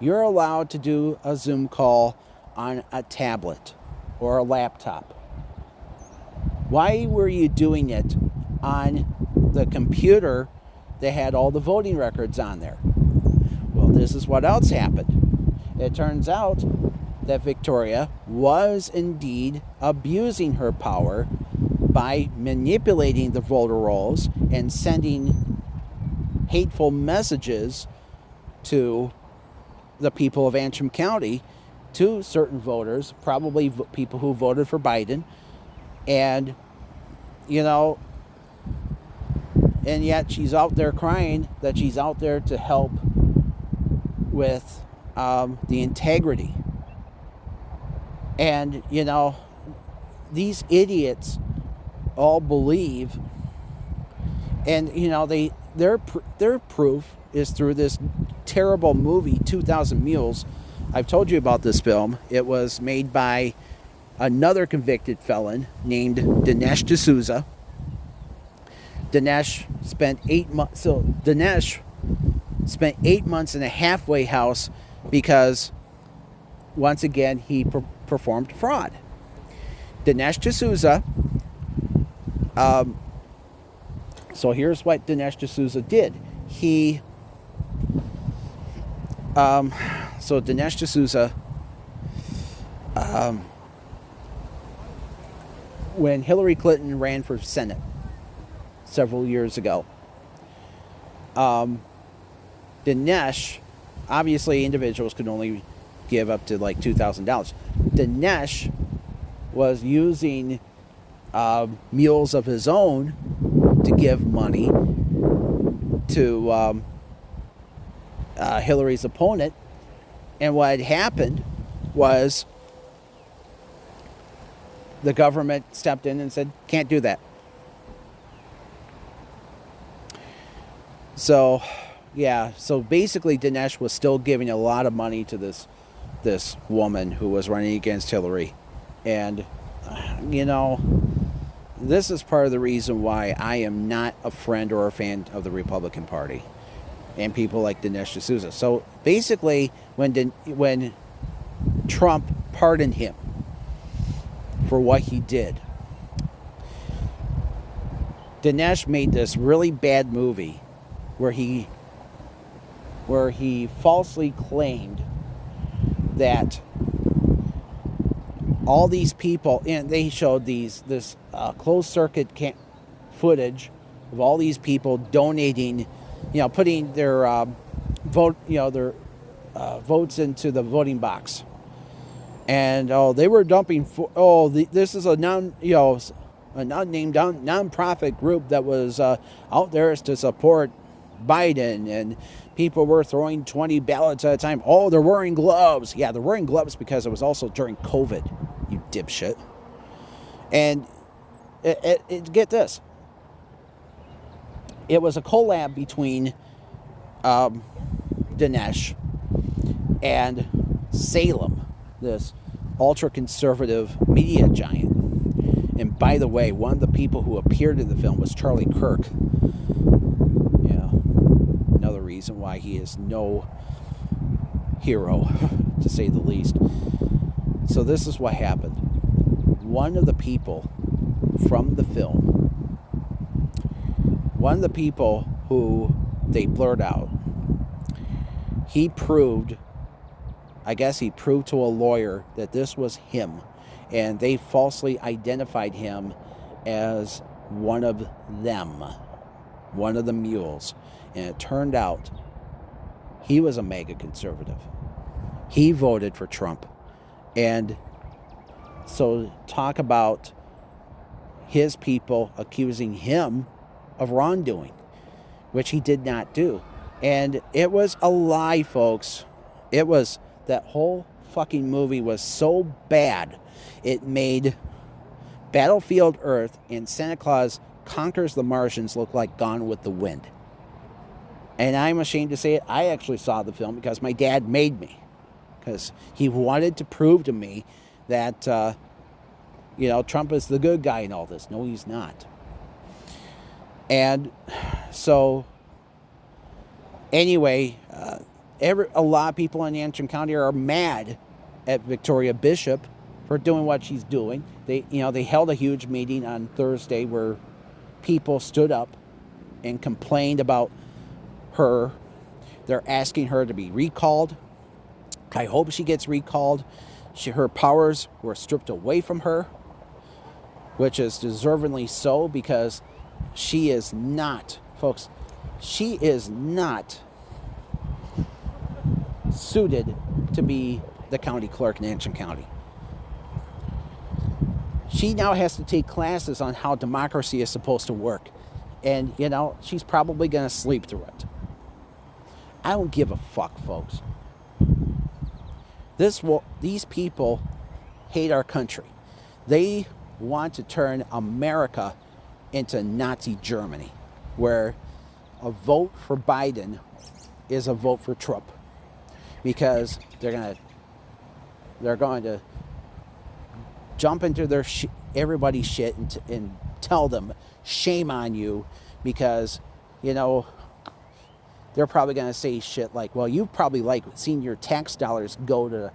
You're allowed to do a Zoom call on a tablet or a laptop. Why were you doing it on the computer that had all the voting records on there? Well, this is what else happened. It turns out that Victoria was indeed abusing her power by manipulating the voter rolls and sending hateful messages to the people of Antrim County, to certain voters, probably people who voted for Biden, and and yet she's out there crying that she's out there to help with the integrity. And these idiots all believe, and their proof is through this terrible movie 2,000 Mules. I've told you about this film. It was made by another convicted felon named Dinesh D'Souza. Dinesh spent 8 months. So Dinesh spent 8 months in a halfway house because, once again, he performed fraud. Dinesh D'Souza. So here's what Dinesh D'Souza did. So Dinesh D'Souza, when Hillary Clinton ran for Senate several years ago, Dinesh, obviously individuals could only give up to like $2,000. Dinesh was using mules of his own to give money to Hillary's opponent. And what had happened was the government stepped in and said, can't do that. So, yeah, so basically Dinesh was still giving a lot of money to this woman who was running against Hillary. And, this is part of the reason why I am not a friend or a fan of the Republican Party and people like Dinesh D'Souza. So basically, when Trump pardoned him for what he did, Dinesh made this really bad movie where he falsely claimed that all these people, and they showed this closed circuit footage of all these people donating, putting their votes into the voting box, and they were dumping. This is a unnamed nonprofit group that was out there to support Biden, and people were throwing 20 ballots at a time. Oh, they're wearing gloves. Yeah, they're wearing gloves because it was also during COVID, you dipshit. And get this. It was a collab between Dinesh and Salem, this ultra-conservative media giant. And by the way, one of the people who appeared in the film was Charlie Kirk. Another reason why he is no hero, to say the least. So this is what happened. one of the people from the film, one of the people who they blurred out, he proved to a lawyer that this was him, and they falsely identified him as one of them, one of the mules. And it turned out he was a mega conservative. He voted for Trump. And so talk about his people accusing him of wrongdoing, which he did not do. And it was a lie, folks. That whole fucking movie was so bad, it made Battlefield Earth and Santa Claus Conquers the Martians look like Gone with the Wind. And I'm ashamed to say it, I actually saw the film because my dad made me. Because he wanted to prove to me that, Trump is the good guy in all this. No, he's not. And so, anyway, a lot of people in Antrim County are mad at Victoria Bishop for doing what she's doing. They held a huge meeting on Thursday where people stood up and complained about her. They're asking her to be recalled. I hope she gets recalled. Her powers were stripped away from her, which is deservingly so, because she is not, folks, she is not suited to be the county clerk in Antrim County. She now has to take classes on how democracy is supposed to work. And, she's probably going to sleep through it. I don't give a fuck, folks. These people hate our country. They want to turn America into Nazi Germany, where a vote for Biden is a vote for Trump, because they're going to jump into everybody's shit and tell them shame on you, because they're probably going to say shit like, well, you probably like seeing your tax dollars go to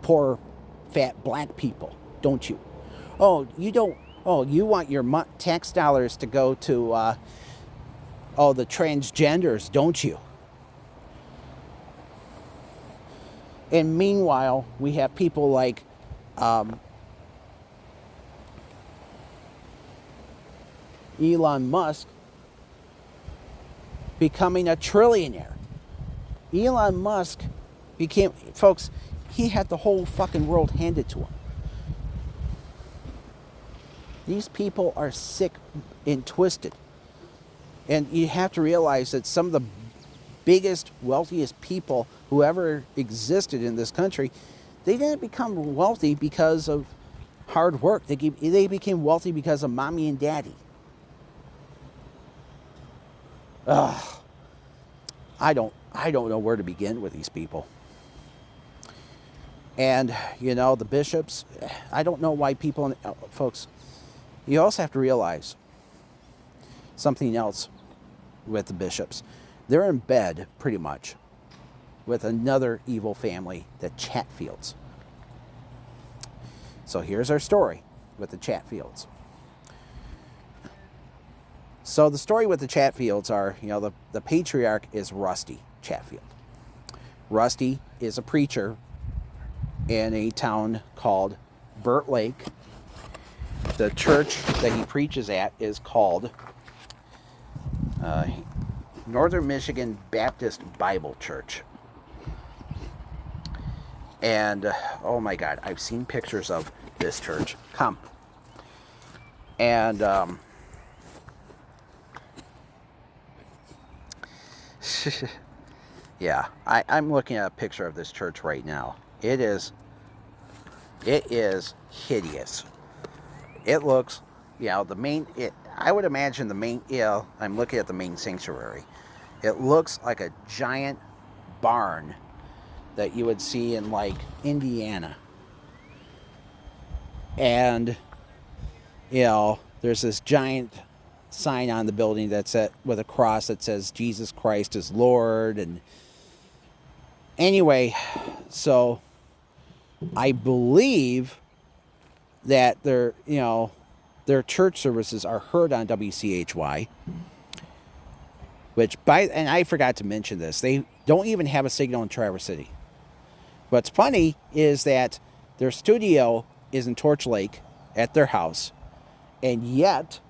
poor fat black people, don't you? Oh, you don't. Oh, you want your tax dollars to go to the transgenders, don't you? And meanwhile, we have people like Elon Musk becoming a trillionaire. Elon Musk became, folks, he had the whole fucking world handed to him. These people are sick and twisted. And you have to realize that some of the biggest, wealthiest people who ever existed in this country, they didn't become wealthy because of hard work. They became wealthy because of mommy and daddy. Ugh. I don't know where to begin with these people. And, the bishops, I don't know why people, folks, you also have to realize something else with the bishops. They're in bed, pretty much, with another evil family, the Chatfields. So here's our story with the Chatfields. So the story with the Chatfields are, the patriarch is Rusty Chatfield. Rusty is a preacher in a town called Burt Lake. The church that he preaches at is called Northern Michigan Baptist Bible Church. And, oh my God, I've seen pictures of this church. Come. And, yeah, I'm looking at a picture of this church right now. It is hideous. It looks, I would imagine the main, I'm looking at the main sanctuary. It looks like a giant barn that you would see in, like, Indiana. And, there's this giant sign on the building that's with a cross that says Jesus Christ is Lord. And anyway, so I believe that their church services are heard on WCHY, and I forgot to mention this, they don't even have a signal in Traverse City. What's funny is that their studio is in Torch Lake at their house, and yet,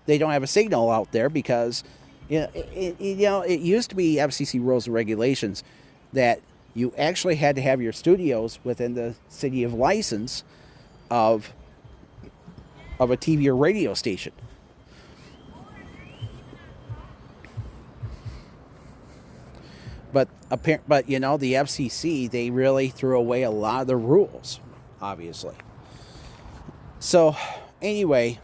they don't have a signal out there because, it used to be FCC rules and regulations that you actually had to have your studios within the city of license of a TV or radio station. But the FCC, they really threw away a lot of the rules, obviously. So, anyway,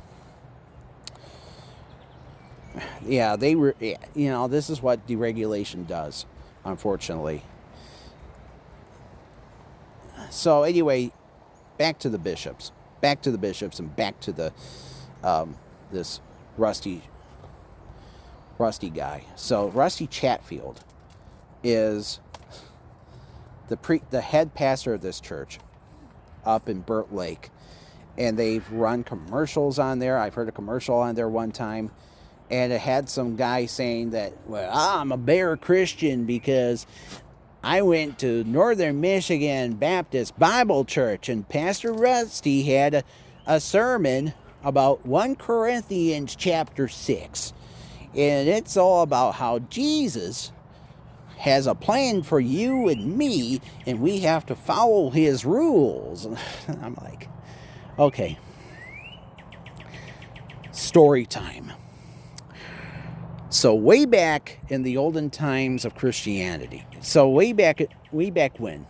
this is what deregulation does, unfortunately. So, anyway, back to the bishops, and back to the this Rusty guy. So, Rusty Chatfield is the head pastor of this church up in Burt Lake, and they've run commercials on there. I've heard a commercial on there one time, and it had some guy saying that, well, I'm a better Christian because I went to Northern Michigan Baptist Bible Church, and Pastor Rusty had a sermon about 1 Corinthians chapter 6, and it's all about how Jesus has a plan for you and me, and we have to follow his rules. I'm like, okay, story time. So way back in the olden times of Christianity, way back when,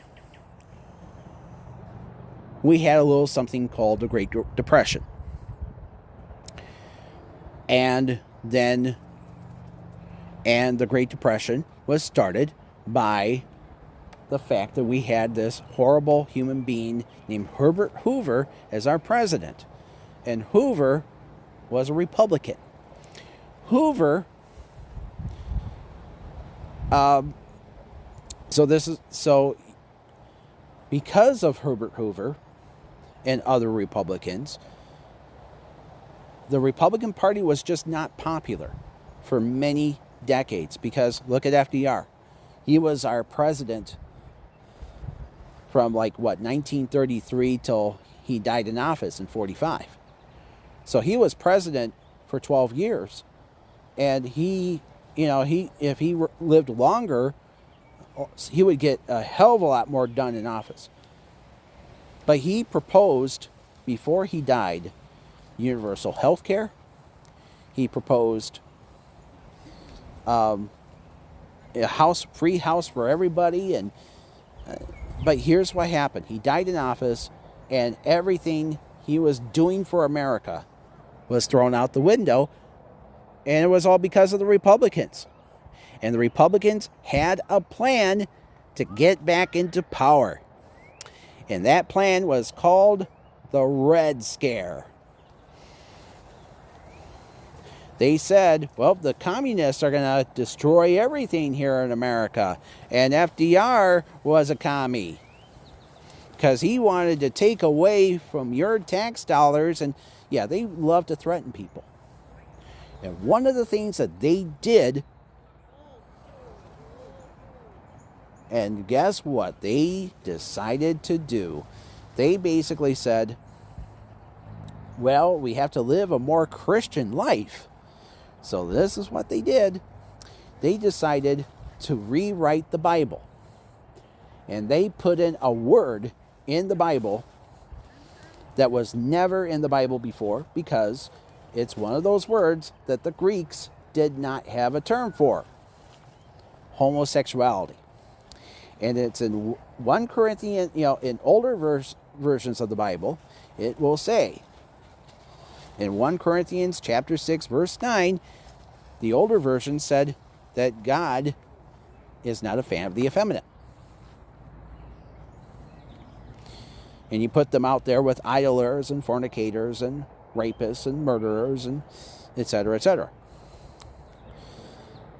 we had a little something called the Great Depression. And the Great Depression was started by the fact that we had this horrible human being named Herbert Hoover as our president. And Hoover was a Republican. Hoover, because of Herbert Hoover and other Republicans, the Republican Party was just not popular for many decades, because look at FDR. He was our president from 1933 till he died in office in 45. So he was president for 12 years, and if he lived longer, he would get a hell of a lot more done in office. But he proposed, before he died, universal health care. He proposed a free house for everybody, but here's what happened. He died in office, and everything he was doing for America was thrown out the window, and it was all because of the Republicans. And the Republicans had a plan to get back into power, and that plan was called the Red Scare. They said, well, the communists are going to destroy everything here in America. And FDR was a commie because he wanted to take away from your tax dollars. And yeah, they love to threaten people. And one of the things that they did, and guess what they decided to do? They basically said, well, we have to live a more Christian life. So this is what they did. They decided to rewrite the Bible. And they put in a word in the Bible that was never in the Bible before, because it's one of those words that the Greeks did not have a term for: homosexuality. And it's in 1 Corinthians, in older versions of the Bible, it will say, in 1 Corinthians chapter 6, verse 9, the older version said that God is not a fan of the effeminate. And you put them out there with idlers and fornicators and rapists and murderers and et cetera, et cetera.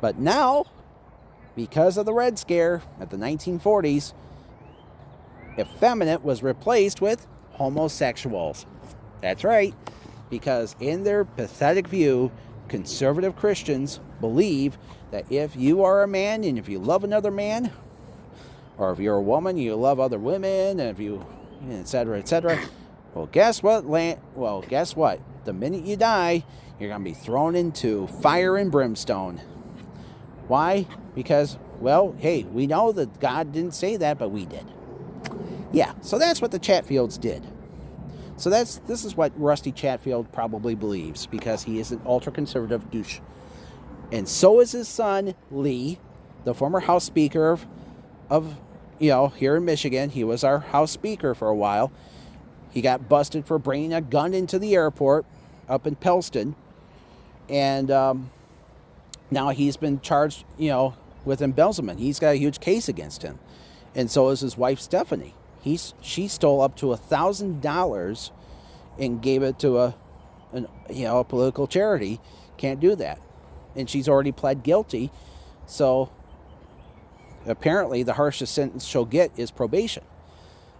But now because of the Red Scare at the 1940s, effeminate was replaced with homosexuals. That's right, because in their pathetic view, conservative Christians believe that if you are a man and if you love another man, or if you're a woman, you love other women, and if you, etc., etc. Well, guess what? The minute you die, you're going to be thrown into fire and brimstone. Why? Because, well, hey, we know that God didn't say that, but we did. Yeah, so that's what the Chatfields did. So this is what Rusty Chatfield probably believes, because he is an ultra-conservative douche. And so is his son, Lee, the former House Speaker of here in Michigan. He was our House Speaker for a while. He got busted for bringing a gun into the airport up in Pellston. And now he's been charged, with embezzlement. He's got a huge case against him. And so is his wife, Stephanie. She stole up to $1,000 and gave it to a political charity. Can't do that. And she's already pled guilty. So apparently the harshest sentence she'll get is probation.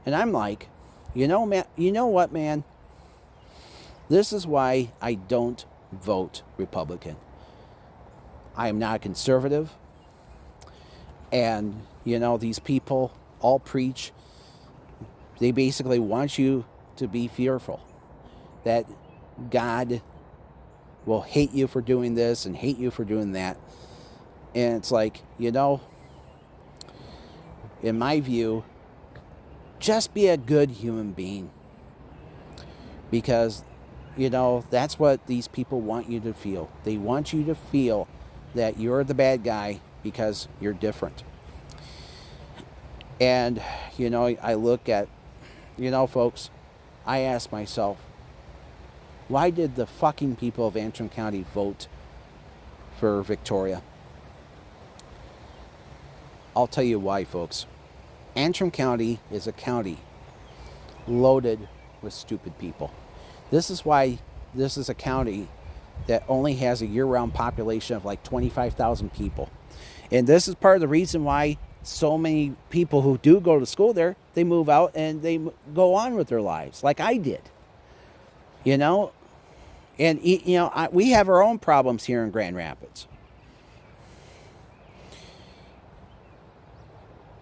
And I'm like, man, you know what, man? This is why I don't vote Republican. I am not a conservative. And, these people all preach. They basically want you to be fearful that God will hate you for doing this and hate you for doing that. And it's like, in my view, just be a good human being. Because, that's what these people want you to feel. They want you to feel that you're the bad guy because you're different. And, I look at, folks, I ask myself, why did the fucking people of Antrim County vote for Victoria? I'll tell you why, folks. Antrim County is a county loaded with stupid people. This is why this is a county that only has a year-round population of like 25,000 people. And this is part of the reason why so many people who do go to school there, they move out and they go on with their lives, like I did. And, we have our own problems here in Grand Rapids.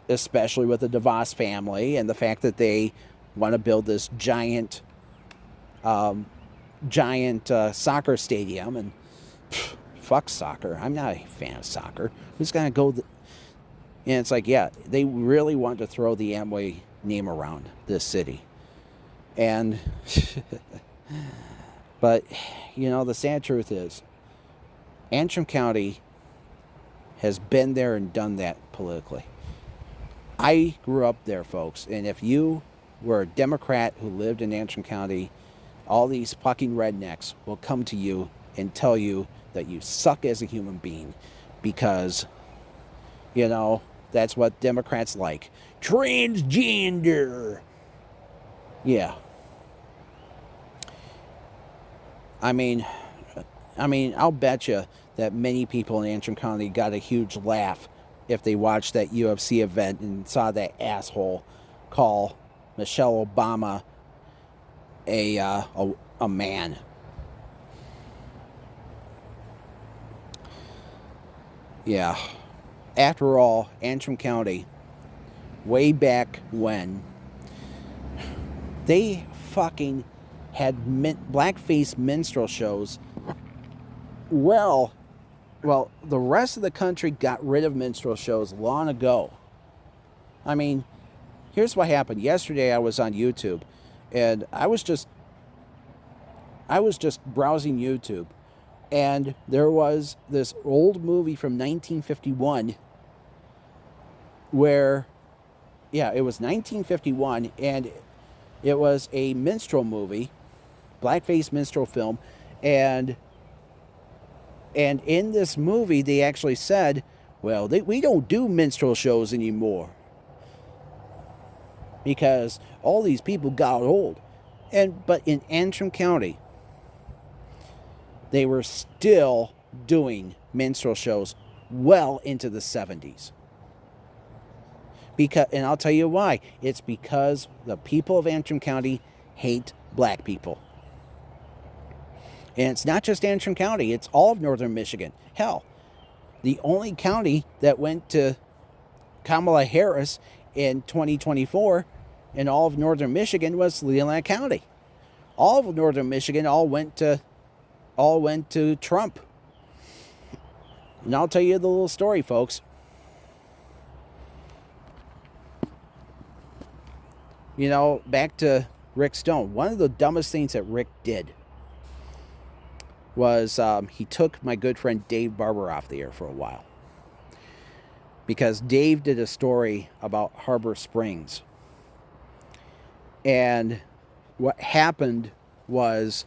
Especially with the DeVos family and the fact that they want to build this giant soccer stadium. And fuck soccer. I'm not a fan of soccer. Who's going to go... And it's like, yeah, they really want to throw the Amway name around this city. And... But, the sad truth is, Antrim County has been there and done that politically. I grew up there, folks, and if you were a Democrat who lived in Antrim County, all these fucking rednecks will come to you and tell you that you suck as a human being because, that's what Democrats like. Transgender. Yeah. I mean, I'll bet you that many people in Antrim County got a huge laugh if they watched that UFC event and saw that asshole call Michelle Obama a man. Yeah. After all, Antrim County, way back when, they fucking had blackface minstrel shows. Well, the rest of the country got rid of minstrel shows long ago. I mean, here's what happened. Yesterday I was on YouTube, and I was just browsing YouTube, and there was this old movie from 1951 where, it was 1951, and it was a minstrel movie, blackface minstrel film, and in this movie they actually said, well, we don't do minstrel shows anymore because all these people got old. But in Antrim County, they were still doing minstrel shows well into the 70s. And I'll tell you why. It's because the people of Antrim County hate black people. And it's not just Antrim County, it's all of northern Michigan. Hell, the only county that went to Kamala Harris in 2024 in all of northern Michigan was Leland County. All of northern Michigan all went to Trump. And I'll tell you the little story, folks. You know, back to Rick Stone. One of the dumbest things that Rick did was he took my good friend Dave Barber off the air for a while. Because Dave did a story about Harbor Springs. And what happened was,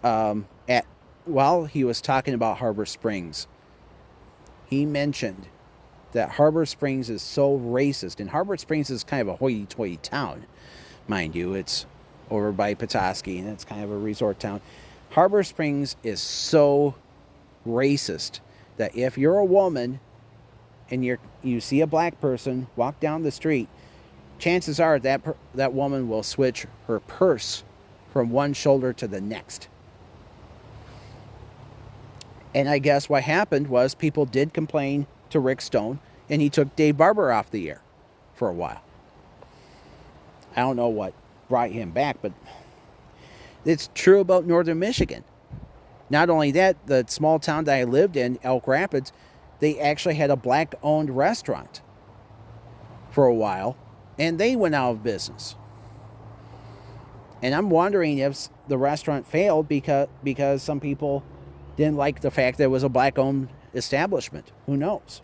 while he was talking about Harbor Springs, he mentioned that Harbor Springs is so racist. And Harbor Springs is kind of a hoity-toity town, mind you. It's over by Petoskey, and it's kind of a resort town. Harbor Springs is so racist that if you're a woman and you see a black person walk down the street, chances are that woman will switch her purse from one shoulder to the next. And I guess what happened was people did complain to Rick Stone, and he took Dave Barber off the air for a while. I don't know what brought him back, but it's true about northern Michigan. Not only that, the small town that I lived in, Elk Rapids, they actually had a black-owned restaurant for a while, and they went out of business. And I'm wondering if the restaurant failed because some people didn't like the fact that it was a black-owned establishment. Who knows?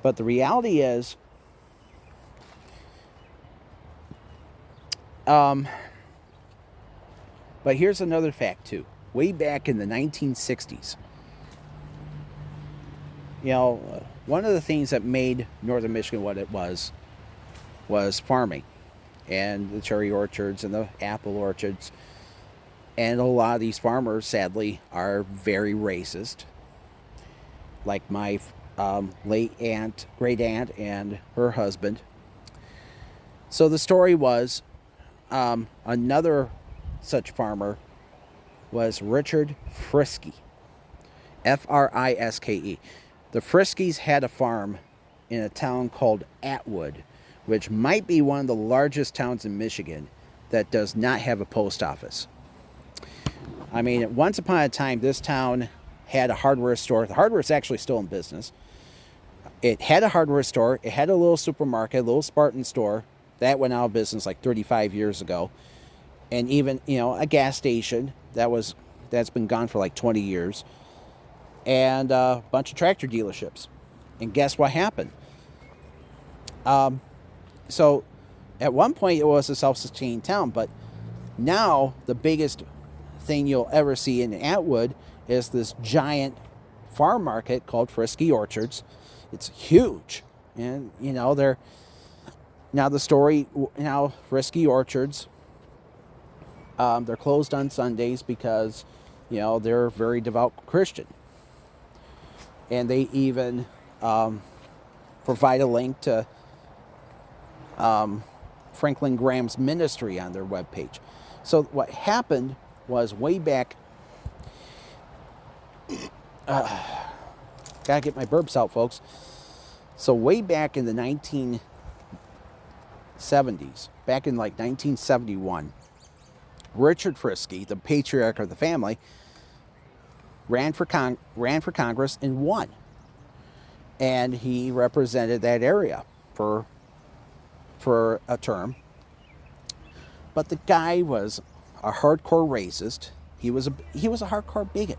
But the reality is, but here's another fact too. Way back in the 1960s, you know, one of the things that made northern Michigan what it was farming, and the cherry orchards and the apple orchards. And a lot of these farmers, sadly, are very racist. Like my great aunt and her husband. So the story was, another such farmer was Richard Friske. Friske. The Friskes had a farm in a town called Atwood, which might be one of the largest towns in Michigan that does not have a post office. I mean, once upon a time, this town had a hardware store. The hardware is actually still in business. It had a hardware store. It had a little supermarket, a little Spartan store. That went out of business like 35 years ago. And even, you know, a gas station that's been gone for like 20 years. And a bunch of tractor dealerships. And guess what happened? So at one point it was a self-sustaining town, but now the biggest thing you'll ever see in Atwood is this giant farm market called Friske Orchards. It's huge. And, you know, Friske Orchards, they're closed on Sundays because, you know, they're very devout Christian. And they even provide a link to Franklin Graham's ministry on their webpage. So what happened was way back, gotta get my burps out, folks. So way back in the 1970s, back in like 1971, Richard Friske, the patriarch of the family, ran for Congress and won. And he represented that area for a term. But the guy was a hardcore racist. He was a hardcore bigot.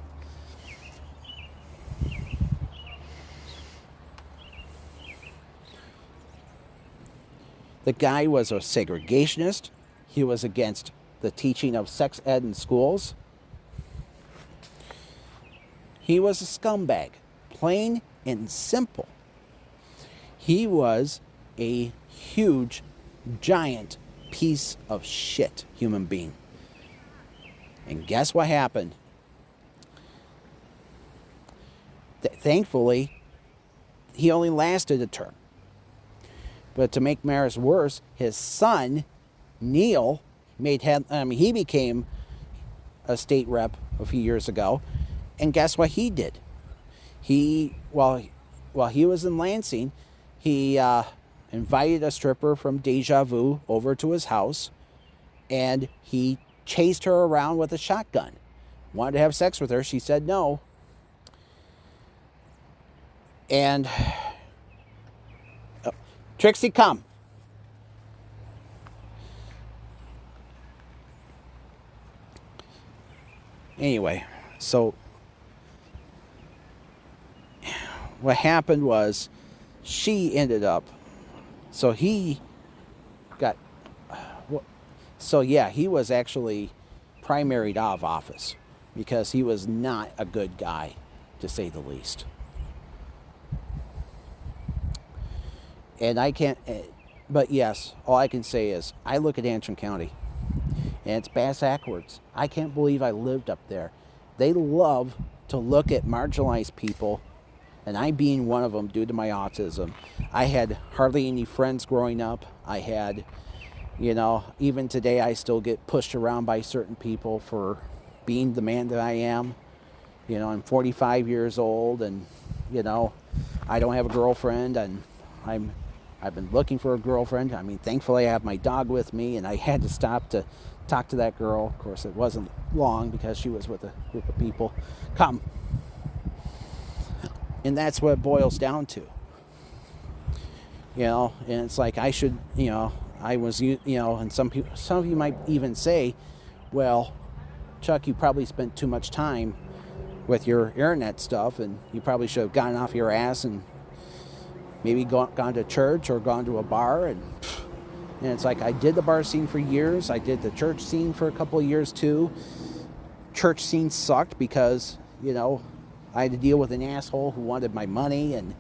The guy was a segregationist. He was against the teaching of sex ed in schools. He was a scumbag, plain and simple. He was a huge, giant piece of shit human being. And guess what happened? Thankfully, he only lasted a term. But to make matters worse, his son, Neil, he became a state rep a few years ago. And guess what he did? While he was in Lansing, he invited a stripper from Deja Vu over to his house, and he chased her around with a shotgun. Wanted to have sex with her. She said no. And Trixie, come. Anyway, so what happened was she ended up, so he got, so yeah, he was actually primaried out of office because he was not a good guy, to say the least. And I can't, but yes, all I can say is I look at Antrim County and it's bass backwards. I can't believe I lived up there. They love to look at marginalized people, and I being one of them due to my autism. I had hardly any friends growing up. I had, even today I still get pushed around by certain people for being the man that I am. I'm 45 years old, and, I don't have a girlfriend, and I've been looking for a girlfriend. Thankfully I have my dog with me, and I had to stop to talk to that girl. Of course, it wasn't long because she was with a group of people. Come. And that's what it boils down to. And it's like I should, I was, and some of you might even say, well, Chuck, you probably spent too much time with your internet stuff, and you probably should have gotten off your ass and maybe gone to church or gone to a bar. And it's like I did the bar scene for years. I did the church scene for a couple of years too. Church scene sucked because, I had to deal with an asshole who wanted my money and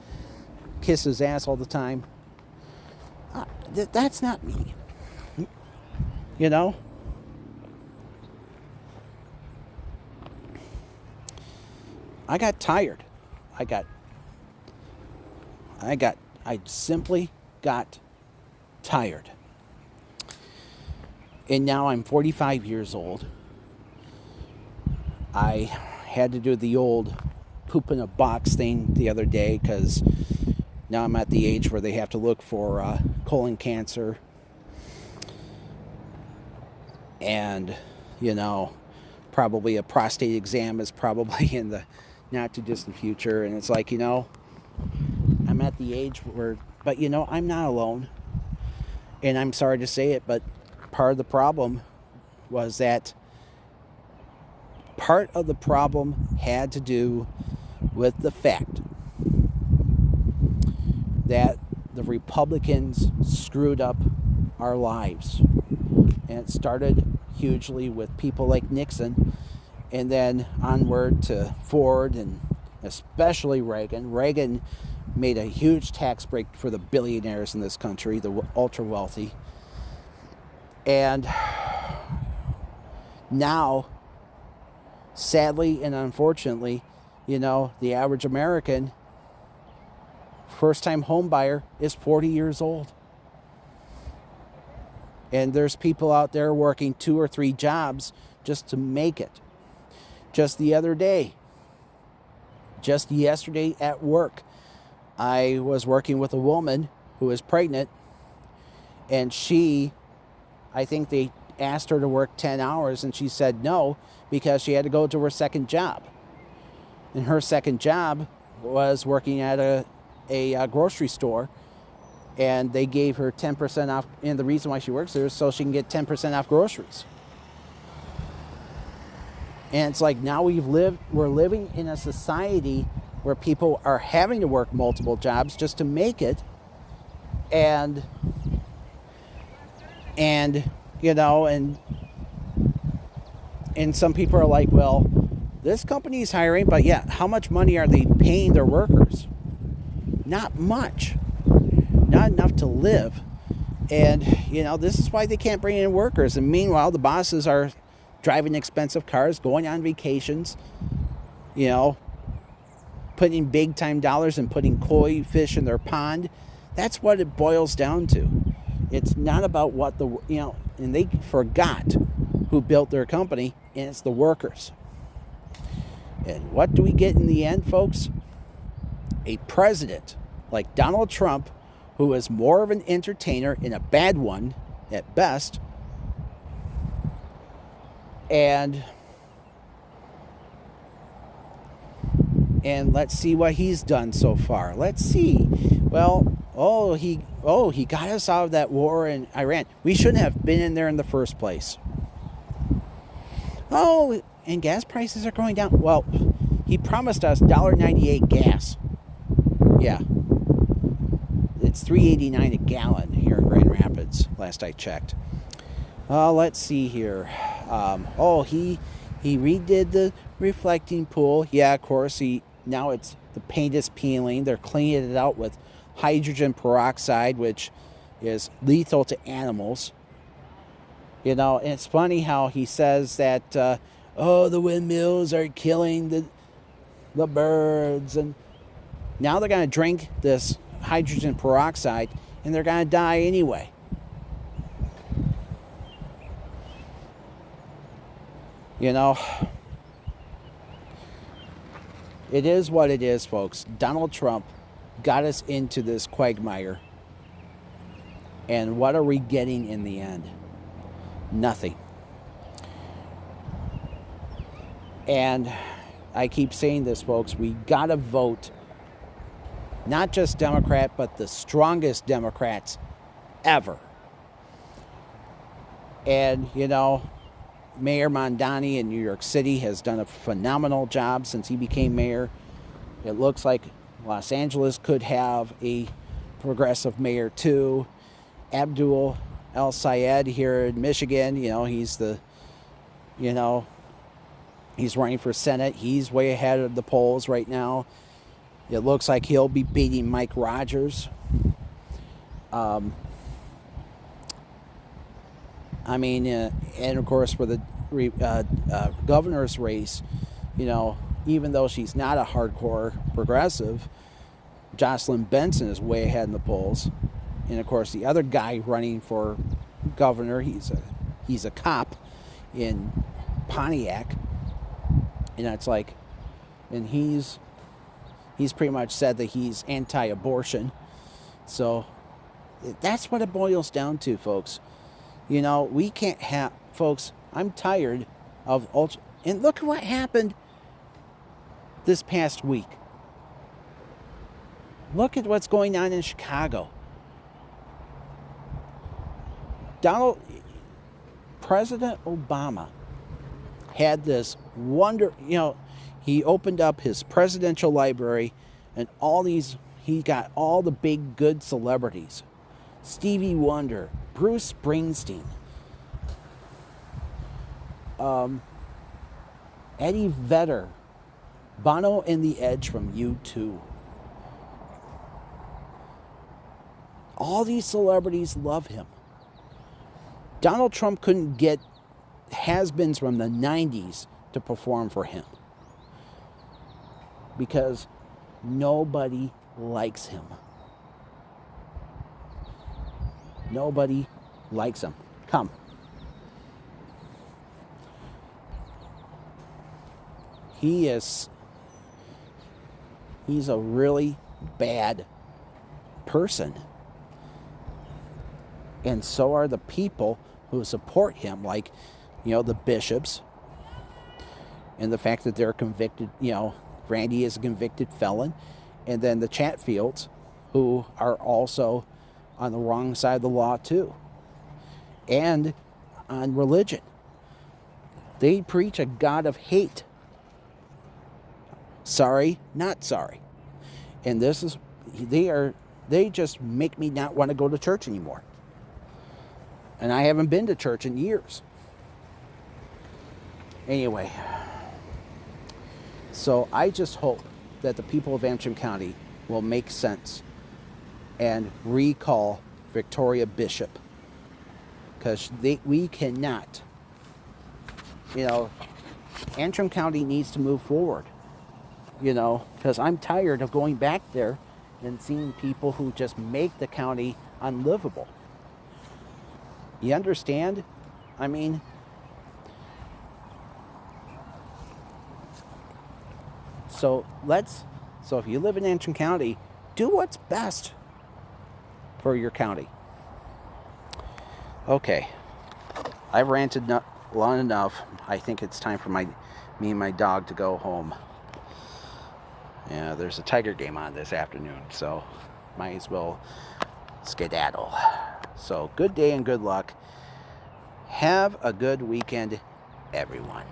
kiss his ass all the time. That's not me. I got tired. I simply got tired. And now I'm 45 years old. I had to do the old poop in a box thing the other day because now I'm at the age where they have to look for colon cancer. And, probably a prostate exam is probably in the not too distant future. And it's like, I'm at the age where, but I'm not alone. And I'm sorry to say it, but part of the problem was that part of the problem had to do with the fact that the Republicans screwed up our lives. And it started hugely with people like Nixon, and then onward to Ford, and especially Reagan. Reagan made a huge tax break for the billionaires in this country, the ultra wealthy. And now, sadly and unfortunately, the average American first-time home buyer is 40 years old. And there's people out there working 2 or 3 jobs just to make it. Just yesterday at work, I was working with a woman who is pregnant, and I think they asked her to work 10 hours, and she said no because she had to go to her second job. And her second job was working at a grocery store, and they gave her 10% off. And the reason why she works there is so she can get 10% off groceries. And it's like now we're living in a society where people are having to work multiple jobs just to make it. And some people are like, well, this company's hiring, but yeah, how much money are they paying their workers? Not much. Not enough to live. And, this is why they can't bring in workers. And meanwhile, the bosses are driving expensive cars, going on vacations, putting big time dollars and putting koi fish in their pond. That's what it boils down to. It's not about what and they forgot who built their company, and it's the workers. And what do we get in the end, folks? A president like Donald Trump, who is more of an entertainer and a bad one at best. And let's see what he's done so far. Let's see. Well, he got us out of that war in Iran. We shouldn't have been in there in the first place. Oh, and gas prices are going down. Well, he promised us $1.98 gas. Yeah. It's $3.89 a gallon here in Grand Rapids, last I checked. Let's see here. He redid the reflecting pool. Yeah, of course, now it's the paint is peeling. They're cleaning it out with hydrogen peroxide, which is lethal to animals. And it's funny how he says that, the windmills are killing the birds. And now they're going to drink this hydrogen peroxide, and they're going to die anyway. It is what it is, folks. Donald Trump got us into this quagmire. And what are we getting in the end? Nothing. And I keep saying this, folks. We got to vote not just Democrat, but the strongest Democrats ever. And, Mayor Mondani in New York City has done a phenomenal job since he became mayor. It looks like Los Angeles could have a progressive mayor too. Abdul El Sayed here in Michigan, he's he's running for Senate. He's way ahead of the polls right now. It looks like he'll be beating Mike Rogers. And of course for the governor's race, even though she's not a hardcore progressive, Jocelyn Benson is way ahead in the polls. And of course the other guy running for governor, he's a cop in Pontiac. And it's like, and he's pretty much said that he's anti-abortion. So that's what it boils down to, folks. We can't have, folks, I'm tired of and look at what happened this past week. Look at what's going on in Chicago. President Obama had this he opened up his presidential library and he got all the big good celebrities. Stevie Wonder, Bruce Springsteen, Eddie Vedder, Bono and the Edge from U2. All these celebrities love him. Donald Trump couldn't get has-beens from the 90s to perform for him because nobody likes him. Nobody likes him. Come. He's a really bad person. And so are the people who support him, like, the bishops. And the fact that they're convicted, Randy is a convicted felon. And then the Chatfields, who are also on the wrong side of the law too. And on religion. They preach a God of hate. Sorry, not sorry. And they just make me not want to go to church anymore. And I haven't been to church in years. Anyway, so I just hope that the people of Antrim County will make sense and recall Victoria Bishop, because we cannot, Antrim County needs to move forward. you know, because I'm tired of going back there and seeing people who just make the county unlivable. You understand? I mean, so if you live in Antrim County, do what's best for your county. Okay, I've ranted long enough. I think it's time for me and my dog to go home. Yeah, there's a Tiger game on this afternoon, so might as well skedaddle. So good day and good luck. Have a good weekend, everyone.